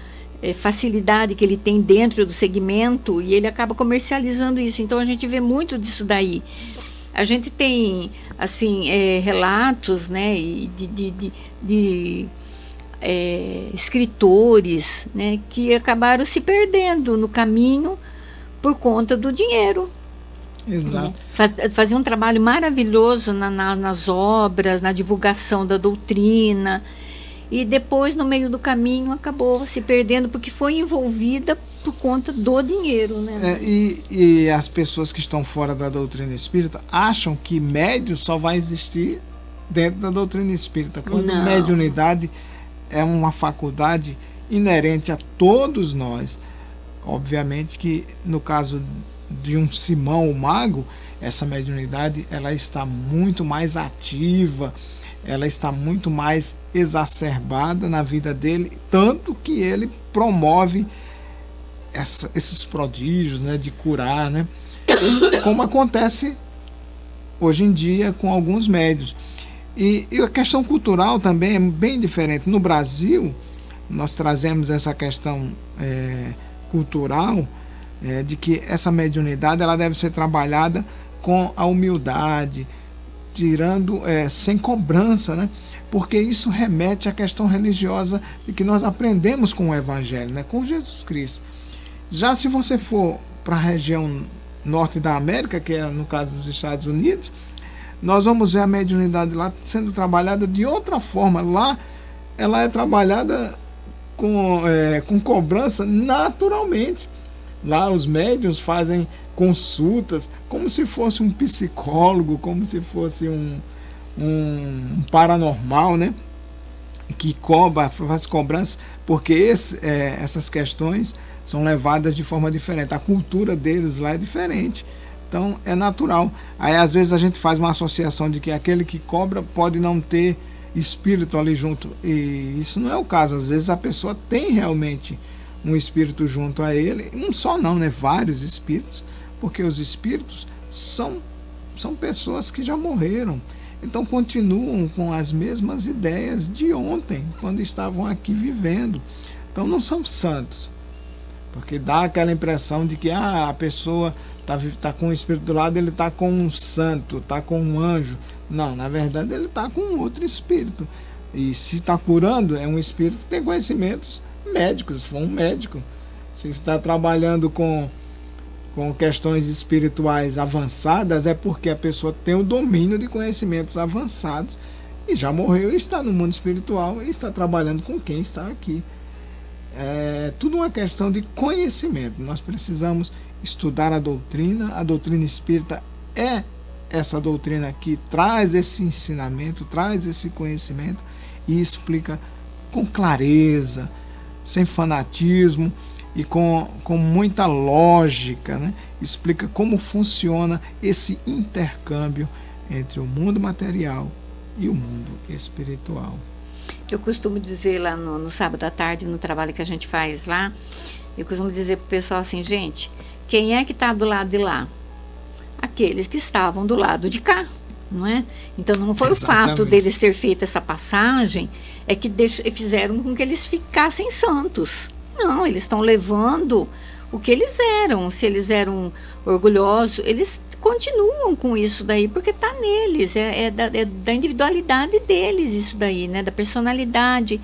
facilidade que ele tem dentro do segmento, e ele acaba comercializando isso. Então a gente vê muito disso daí. A gente tem assim relatos, né, de escritores, né, que acabaram se perdendo no caminho por conta do dinheiro. Exato. Fazia um trabalho maravilhoso nas obras, na divulgação da doutrina, e depois, no meio do caminho, acabou se perdendo porque foi envolvida por conta do dinheiro, né? E as pessoas que estão fora da doutrina espírita acham que médium só vai existir dentro da doutrina espírita, quando Não. mediunidade é uma faculdade inerente a todos nós. Obviamente que no caso de um Simão o Mago, essa mediunidade ela está muito mais ativa, ela está muito mais exacerbada na vida dele, tanto que ele promove esses prodígios, né, de curar, né, como acontece hoje em dia com alguns médios. E a questão cultural também é bem diferente. No Brasil, nós trazemos essa questão cultural, de que essa mediunidade ela deve ser trabalhada com a humildade, tirando sem cobrança, né? Porque isso remete à questão religiosa de que nós aprendemos com o Evangelho, né? Com Jesus Cristo. Já se você for para a região norte da América, que é no caso dos Estados Unidos, nós vamos ver a mediunidade lá sendo trabalhada de outra forma. Lá ela é trabalhada com cobrança naturalmente. Lá os médiuns fazem consultas como se fosse um psicólogo, como se fosse um paranormal, né? Que faz cobrança, porque essas questões são levadas de forma diferente. A cultura deles lá é diferente. Então é natural. Aí às vezes a gente faz uma associação de que aquele que cobra pode não ter espírito ali junto. E isso não é o caso. Às vezes a pessoa tem realmente um espírito junto a ele. Um só não, né? Vários espíritos. Porque os espíritos são pessoas que já morreram. Então continuam com as mesmas ideias de ontem, quando estavam aqui vivendo. Então não são santos. Porque dá aquela impressão de que a pessoa está com o espírito do lado, ele está com um santo, está com um anjo. Não, na verdade ele está com um outro espírito. E se está curando, é um espírito que tem conhecimentos médicos, se for um médico. Se está trabalhando com questões espirituais avançadas, é porque a pessoa tem o domínio de conhecimentos avançados e já morreu e está no mundo espiritual e está trabalhando com quem está aqui. É tudo uma questão de conhecimento. Nós precisamos estudar a doutrina espírita é essa doutrina que traz esse ensinamento, traz esse conhecimento e explica com clareza, sem fanatismo e com muita lógica, né? Explica como funciona esse intercâmbio entre o mundo material e o mundo espiritual. Eu costumo dizer lá no sábado à tarde, no trabalho que a gente faz lá, eu costumo dizer para o pessoal assim: gente, quem é que está do lado de lá? Aqueles que estavam do lado de cá, não é? Então não foi Exatamente. O fato deles ter feito essa passagem é que fizeram com que eles ficassem santos. Não, eles estão levando o que eles eram. Se eles eram orgulhosos, eles continuam com isso daí, porque está neles, é da individualidade deles isso daí, né? Da personalidade.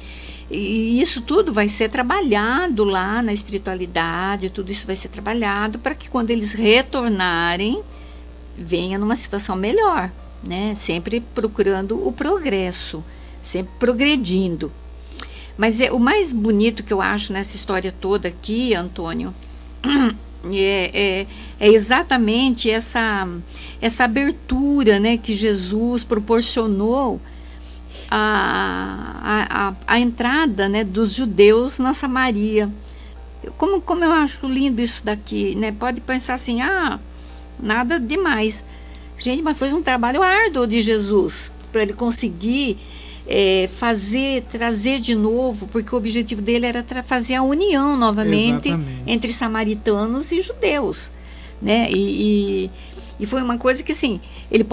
E isso tudo vai ser trabalhado lá na espiritualidade, tudo isso vai ser trabalhado para que quando eles retornarem, venha numa situação melhor, né? Sempre procurando o progresso, sempre progredindo. Mas o mais bonito que eu acho nessa história toda aqui, Antônio, é exatamente essa abertura, né, que Jesus proporcionou a entrada, né, dos judeus na Samaria. Como eu acho lindo isso daqui, né? Pode pensar assim, nada demais. Gente, mas foi um trabalho árduo de Jesus para ele conseguir trazer de novo, porque o objetivo dele era fazer a união novamente. Exatamente. Entre samaritanos e judeus, né? E foi uma coisa que, assim, ele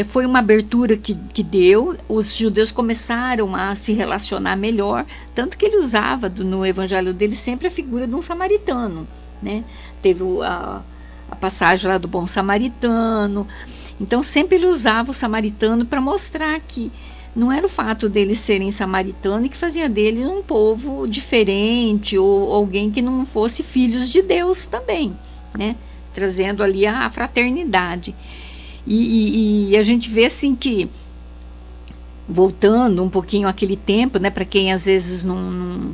foi uma abertura que deu, os judeus começaram a se relacionar melhor, tanto que ele usava no evangelho dele sempre a figura de um samaritano, né? Teve a passagem lá do bom samaritano, então sempre ele usava o samaritano para mostrar que não era o fato deles serem samaritanos que fazia deles um povo diferente ou alguém que não fosse filhos de Deus também, né? Trazendo ali a fraternidade. E a gente vê assim que, voltando um pouquinho àquele tempo, né, para quem às vezes não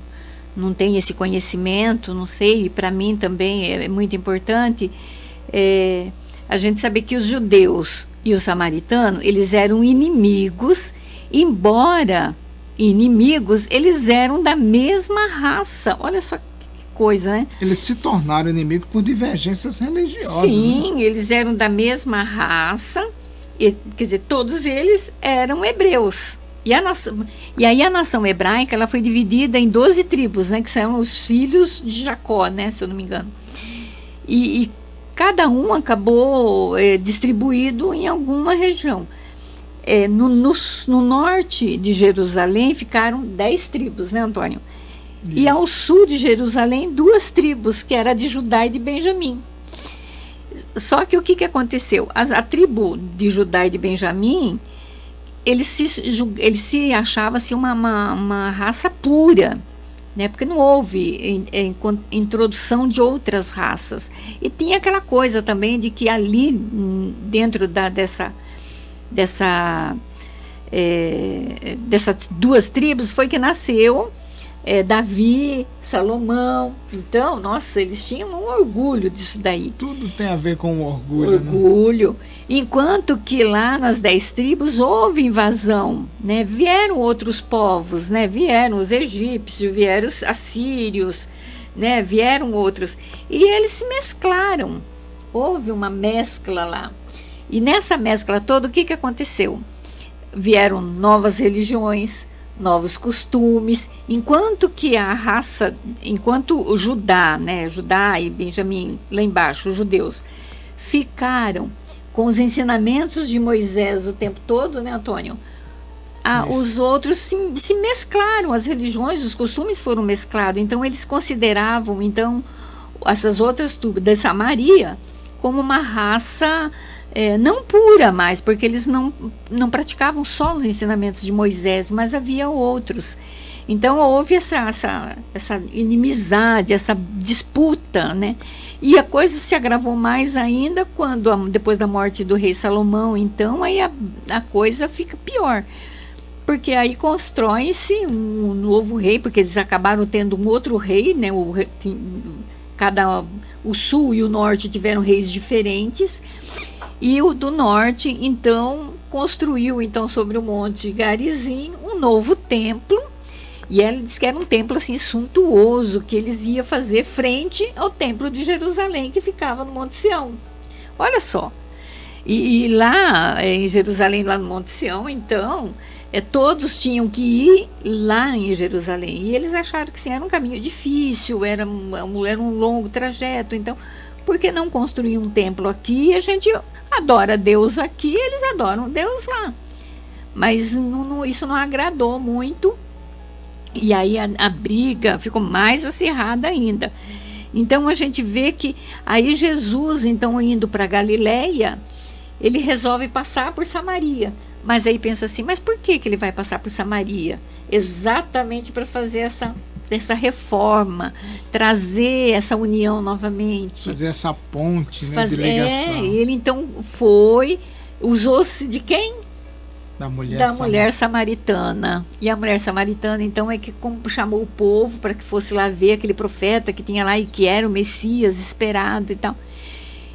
tem esse conhecimento, não sei, para mim também é muito importante, a gente saber que os judeus e os samaritanos, eles eram inimigos, embora inimigos, eles eram da mesma raça. Olha só que coisa, né? Eles se tornaram inimigos por divergências religiosas. Sim, né? Eles eram da mesma raça, quer dizer, todos eles eram hebreus. E aí a nação hebraica, ela foi dividida em 12 tribos, né? Que são os filhos de Jacó, né? Se eu não me engano. E cada um acabou distribuído em alguma região. No norte de Jerusalém ficaram 10 tribos, né, Antônio? Isso. E ao sul de Jerusalém, 2 tribos, que era de Judá e de Benjamim. Só que o que aconteceu? A tribo de Judá e de Benjamim, eles se achavam assim, uma raça pura, né? Porque não houve introdução de outras raças. E tinha aquela coisa também de que ali, dentro dessas 2 tribos, foi que nasceu Davi, Salomão. Então, nossa, eles tinham um orgulho disso daí. Tudo tem a ver com orgulho. Orgulho. Né? Enquanto que lá nas 10 tribos houve invasão, né? Vieram outros povos, né? Vieram os egípcios, vieram os assírios, né? Vieram outros. E eles se mesclaram. Houve uma mescla lá. E nessa mescla toda, o que aconteceu? Vieram novas religiões, novos costumes, enquanto que a raça, enquanto o Judá, né, Judá e Benjamim, lá embaixo, os judeus, ficaram com os ensinamentos de Moisés o tempo todo, né, Antônio? Os outros se mesclaram, as religiões, os costumes foram mesclados, então eles consideravam, então, essas outras tribos da Samaria como uma raça não pura mais, porque eles não praticavam só os ensinamentos de Moisés, mas havia outros. Então houve essa inimizade, essa disputa, né? E a coisa se agravou mais ainda depois da morte do rei Salomão. Então aí a coisa fica pior, porque aí constrói-se um novo rei, porque eles acabaram tendo um outro rei, né? O sul e o norte tiveram reis diferentes. E o do norte, então, construiu, então, sobre o Monte Garizim, um novo templo. E ele disse que era um templo, assim, suntuoso, que eles iam fazer frente ao templo de Jerusalém, que ficava no Monte Sião. Olha só. E lá, em Jerusalém, lá no Monte Sião, então, todos tinham que ir lá em Jerusalém. E eles acharam que, sim, era um caminho difícil, era um longo trajeto. Então, por que não construir um templo aqui? A gente adora Deus aqui, eles adoram Deus lá. Mas isso não agradou muito. E aí a briga ficou mais acirrada ainda. Então a gente vê que aí Jesus, então, indo para Galileia, ele resolve passar por Samaria. Mas aí pensa assim, mas por que ele vai passar por Samaria? Exatamente para fazer essa reforma, trazer essa união novamente. Fazer essa ponte, né, de ligação. Ele então usou-se de quem? Da mulher samaritana. E a mulher samaritana, então, é que chamou o povo para que fosse lá ver aquele profeta que tinha lá e que era o Messias esperado e tal.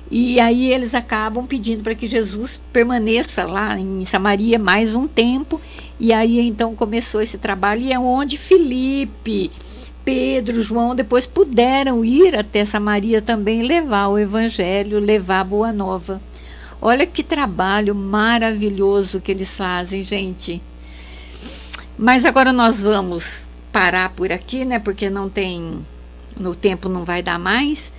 E aí eles acabam pedindo para que Jesus permaneça lá em Samaria mais um tempo. E aí então começou esse trabalho, e é onde Filipe, Pedro, João depois puderam ir até Samaria também, levar o evangelho, levar a boa nova. Olha que trabalho maravilhoso que eles fazem, gente. Mas agora nós vamos parar por aqui, né? Porque no tempo não vai dar mais.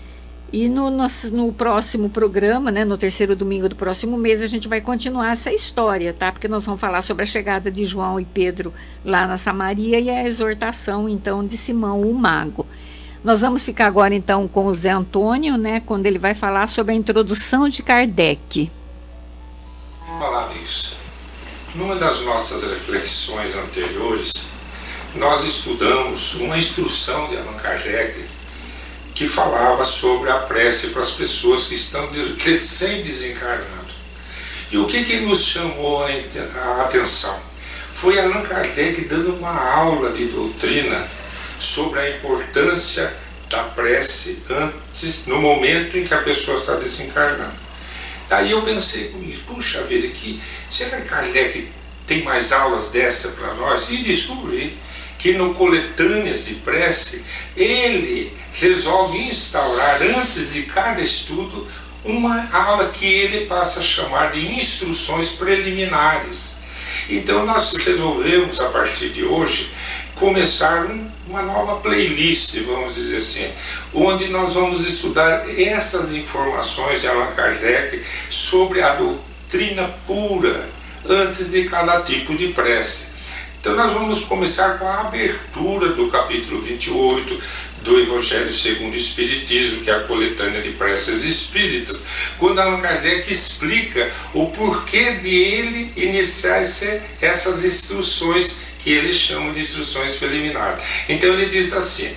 E no próximo programa, né, no terceiro domingo do próximo mês, a gente vai continuar essa história, tá? Porque nós vamos falar sobre a chegada de João e Pedro lá na Samaria e a exortação, então, de Simão, o mago. Nós vamos ficar agora, então, com o Zé Antônio, né, quando ele vai falar sobre a introdução de Kardec. Falar nisso. Numa das nossas reflexões anteriores, nós estudamos uma instrução de Allan Kardec que falava sobre a prece para as pessoas que estão recém-desencarnando. E o que nos chamou a atenção? Foi Allan Kardec dando uma aula de doutrina sobre a importância da prece no momento em que a pessoa está desencarnando. Daí eu pensei comigo, puxa vida, será que Kardec tem mais aulas dessa para nós? E descobri que no Coletâneas de Prece, ele resolve instaurar, antes de cada estudo, uma aula que ele passa a chamar de instruções preliminares. Então nós resolvemos, a partir de hoje, começar uma nova playlist, vamos dizer assim, onde nós vamos estudar essas informações de Allan Kardec sobre a doutrina pura, antes de cada tipo de prece. Então nós vamos começar com a abertura do capítulo 28 do Evangelho segundo o Espiritismo, que é a coletânea de preces espíritas, quando Allan Kardec explica o porquê de ele iniciar essas instruções que ele chama de instruções preliminares. Então ele diz assim,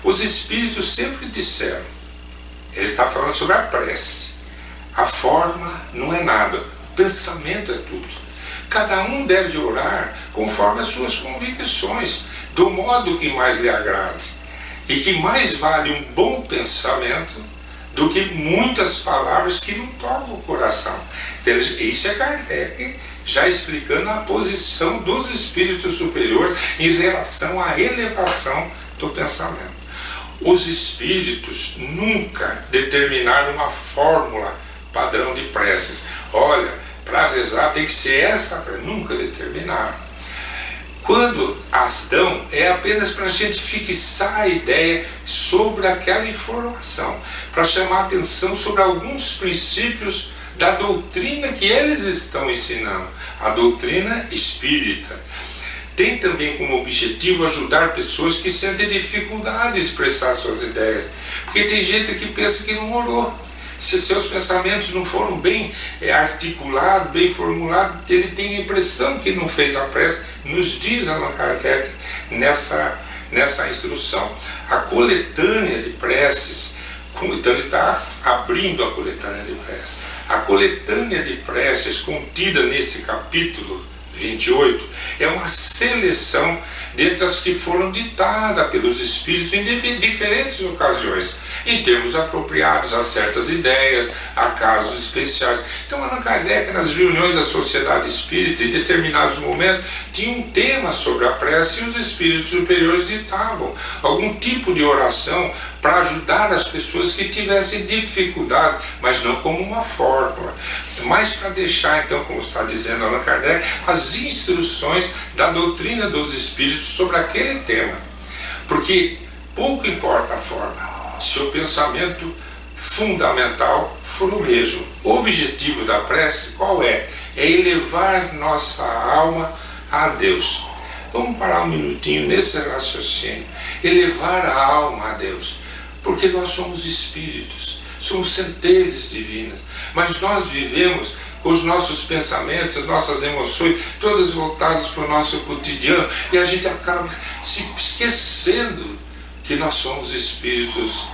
os espíritos sempre disseram, ele está falando sobre a prece, a forma não é nada, o pensamento é tudo. Cada um deve orar conforme as suas convicções, do modo que mais lhe agrade. E que mais vale um bom pensamento do que muitas palavras que não tocam o coração. Então, isso é Kardec já explicando a posição dos espíritos superiores em relação à elevação do pensamento. Os espíritos nunca determinaram uma fórmula padrão de preces. Olha, para rezar tem que ser essa, nunca determinaram. Quando as dão, é apenas para a gente fixar a ideia sobre aquela informação, para chamar a atenção sobre alguns princípios da doutrina que eles estão ensinando, a doutrina espírita. Tem também como objetivo ajudar pessoas que sentem dificuldade de expressar suas ideias, porque tem gente que pensa que não orou. Se seus pensamentos não foram bem articulados, bem formulados, ele tem a impressão que não fez a prece, nos diz Allan Kardec nessa instrução. A coletânea de preces, então ele está abrindo a coletânea de preces. A coletânea de preces contida nesse capítulo 28 é uma seleção dentre as que foram ditadas pelos espíritos em diferentes ocasiões, em termos apropriados a certas ideias, a casos especiais. Então Allan Kardec, nas reuniões da Sociedade Espírita, em determinados momentos, tinha um tema sobre a prece e os espíritos superiores ditavam algum tipo de oração para ajudar as pessoas que tivessem dificuldade, mas não como uma fórmula, mas para deixar, então, como está dizendo Allan Kardec, as instruções da doutrina dos espíritos sobre aquele tema. Porque pouco importa a forma, se o pensamento fundamental for o mesmo. O objetivo da prece qual é? É elevar nossa alma a Deus. Vamos parar um minutinho nesse raciocínio. Elevar a alma a Deus. Porque nós somos espíritos, somos centelhas divinas, mas nós vivemos com os nossos pensamentos, as nossas emoções, todas voltadas para o nosso cotidiano, e a gente acaba se esquecendo que nós somos espíritos.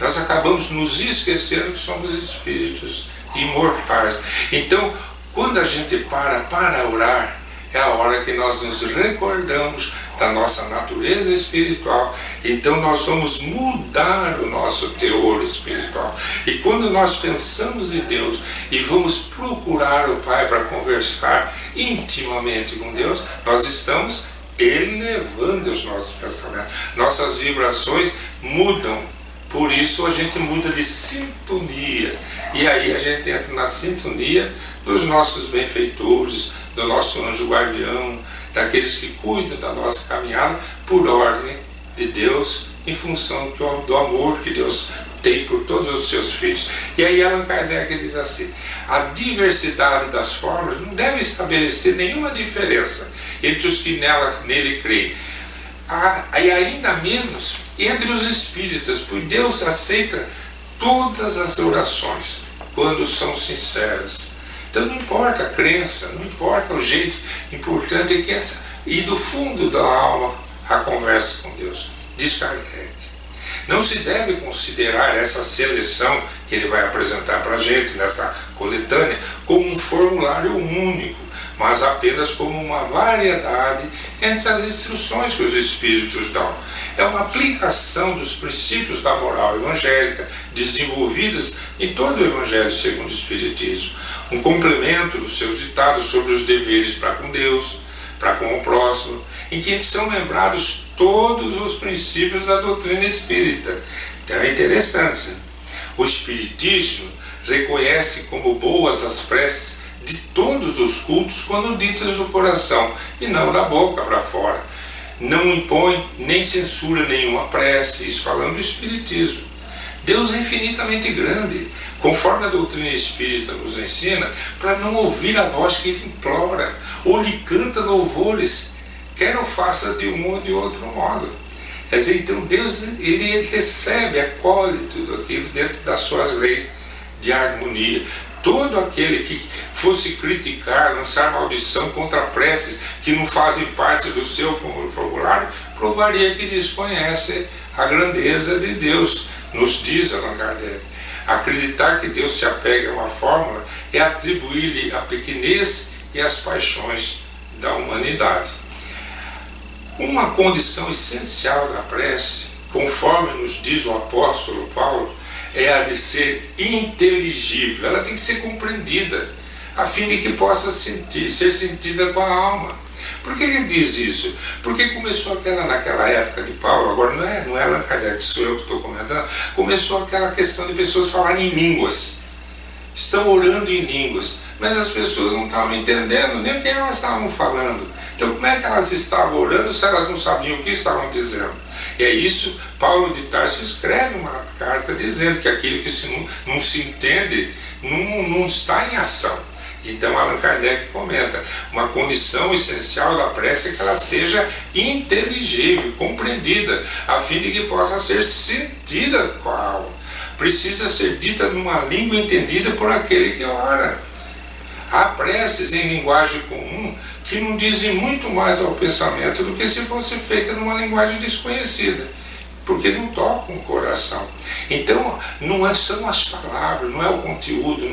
Nós acabamos nos esquecendo que somos espíritos imortais. Então, quando a gente para orar, é a hora que nós nos recordamos da nossa natureza espiritual. Então nós vamos mudar o nosso teor espiritual. E quando nós pensamos em Deus e vamos procurar o Pai para conversar intimamente com Deus, nós estamos elevando os nossos pensamentos. Nossas vibrações mudam. Por isso a gente muda de sintonia. E aí a gente entra na sintonia dos nossos benfeitores, do nosso anjo guardião, daqueles que cuidam da nossa caminhada por ordem de Deus, em função do amor que Deus tem por todos os seus filhos. E aí Allan Kardec diz assim: a diversidade das formas não deve estabelecer nenhuma diferença entre os que nele creem, e ainda menos entre os espíritas, pois Deus aceita todas as orações quando são sinceras. Então não importa a crença, não importa o jeito, importante é que essa, e do fundo da alma, a conversa com Deus. Diz Kardec: não se deve considerar essa seleção que ele vai apresentar para a gente nessa coletânea como um formulário único, mas apenas como uma variedade entre as instruções que os Espíritos dão. É uma aplicação dos princípios da moral evangélica desenvolvidos em todo o Evangelho segundo o Espiritismo, um complemento dos seus ditados sobre os deveres para com Deus, para com o próximo, em que são lembrados todos os princípios da doutrina espírita. Então é interessante. O Espiritismo reconhece como boas as preces de todos os cultos quando ditas do coração e não da boca para fora. Não impõe nem censura nenhuma prece, isso falando do Espiritismo. Deus é infinitamente grande, conforme a doutrina espírita nos ensina, para não ouvir a voz que ele implora, ou lhe canta louvores, quer o faça de um ou de outro modo. Quer dizer, então Deus ele recebe, acolhe tudo aquilo dentro das suas leis de harmonia. Todo aquele que fosse criticar, lançar maldição contra preces que não fazem parte do seu formulário, provaria que desconhece a grandeza de Deus, nos diz Allan Kardec. Acreditar que Deus se apega a uma fórmula é atribuir-lhe a pequenez e as paixões da humanidade. Uma condição essencial da prece, conforme nos diz o apóstolo Paulo, é a de ser inteligível. Ela tem que ser compreendida, a fim de que possa ser sentida com a alma. Por que ele diz isso? Porque começou naquela época de Paulo, agora não é Allan Kardec, sou eu que estou comentando, começou aquela questão de pessoas falarem em línguas. Estão orando em línguas, mas as pessoas não estavam entendendo nem o que elas estavam falando. Então como é que elas estavam orando se elas não sabiam o que estavam dizendo? E é isso, Paulo de Tarso escreve uma carta dizendo que aquilo que não se entende não está em ação. Então Allan Kardec comenta: uma condição essencial da prece é que ela seja inteligível, compreendida, a fim de que possa ser sentida com a alma. Precisa ser dita numa língua entendida por aquele que ora. Há preces em linguagem comum que não dizem muito mais ao pensamento do que se fosse feita numa linguagem desconhecida, porque não tocam o coração. Então não são as palavras, não é o conteúdo,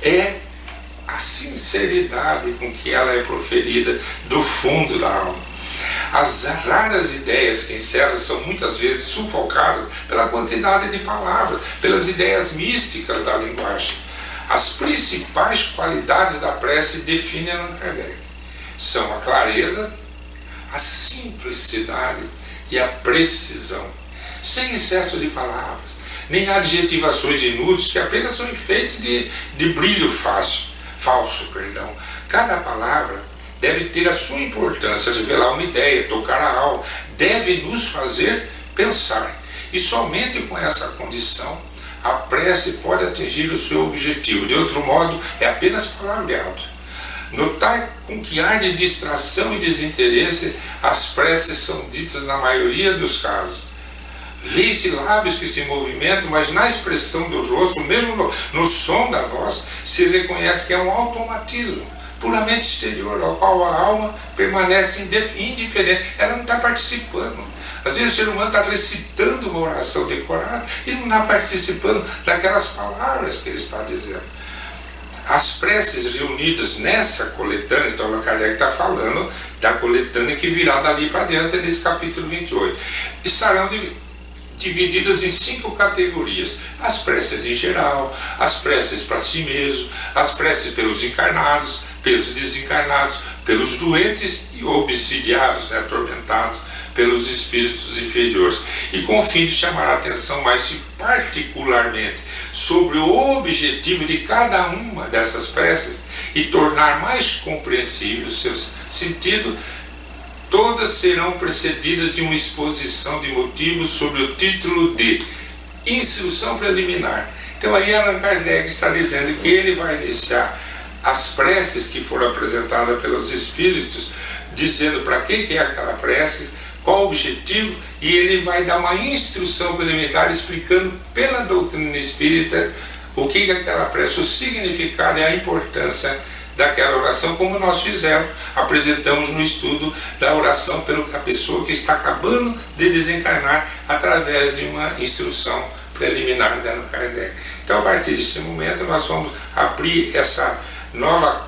é a sinceridade com que ela é proferida do fundo da alma. As raras ideias que encerram são muitas vezes sufocadas pela quantidade de palavras, pelas ideias místicas da linguagem. As principais qualidades da prece definem Allan Kardec. São a clareza, a simplicidade e a precisão, sem excesso de palavras, nem adjetivações inúteis que apenas são enfeites de brilho falso. Cada palavra deve ter a sua importância, revelar uma ideia, tocar a alma, deve nos fazer pensar. E somente com essa condição a prece pode atingir o seu objetivo. De outro modo, é apenas palavreado. Notar com que ar de distração e desinteresse as preces são ditas na maioria dos casos. Vê-se lábios que se movimentam, mas na expressão do rosto, mesmo no som da voz, se reconhece que é um automatismo puramente exterior, ao qual a alma permanece indiferente. Ela não está participando. Às vezes o ser humano está recitando uma oração decorada e não está participando daquelas palavras que ele está dizendo. as preces reunidas nessa coletânea, então Allan Kardec está falando da coletânea que virá dali para diante desse capítulo 28, estarão divididas em 5 categorias: as preces em geral, as preces para si mesmo, as preces pelos encarnados, pelos desencarnados, pelos doentes e obsidiados, atormentados pelos espíritos inferiores, e com o fim de chamar a atenção mais particularmente sobre o objetivo de cada uma dessas preces e tornar mais compreensível o seu sentido. Todas serão precedidas de uma exposição de motivos sobre o título de Instrução Preliminar. Então aí Allan Kardec está dizendo que ele vai iniciar as preces que foram apresentadas pelos Espíritos, dizendo para que é aquela prece, qual o objetivo, e ele vai dar uma instrução preliminar explicando pela doutrina espírita o que é aquela prece, o significado e a importância daquela oração, como nós fizemos, apresentamos no estudo da oração pela pessoa que está acabando de desencarnar através de uma instrução preliminar de Allan Kardec. Então, a partir desse momento, nós vamos abrir essa nova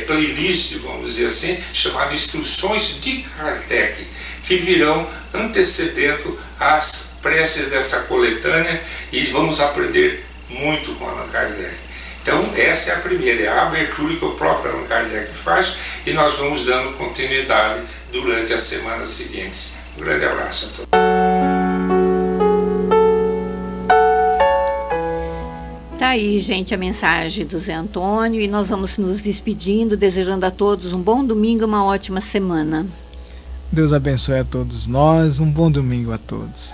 playlist, vamos dizer assim, chamada Instruções de Kardec, que virão antecedendo as preces dessa coletânea, e vamos aprender muito com Allan Kardec. Então, essa é a primeira, é a abertura que o próprio Allan Kardec faz, e nós vamos dando continuidade durante as semanas seguintes. Um grande abraço a todos. Tá aí, gente, a mensagem do Zé Antônio, e nós vamos nos despedindo, desejando a todos um bom domingo e uma ótima semana. Deus abençoe a todos nós, um bom domingo a todos.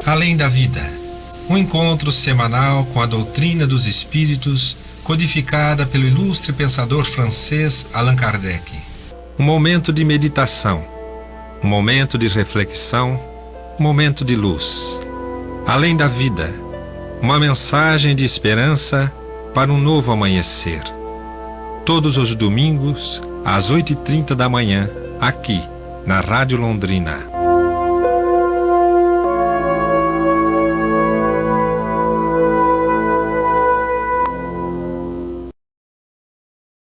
Além da vida, um encontro semanal com a doutrina dos espíritos, codificada pelo ilustre pensador francês Allan Kardec. Um momento de meditação, um momento de reflexão, um momento de luz. Além da vida, uma mensagem de esperança para um novo amanhecer. Todos os domingos, às 8h30 da manhã, aqui, na Rádio Londrina.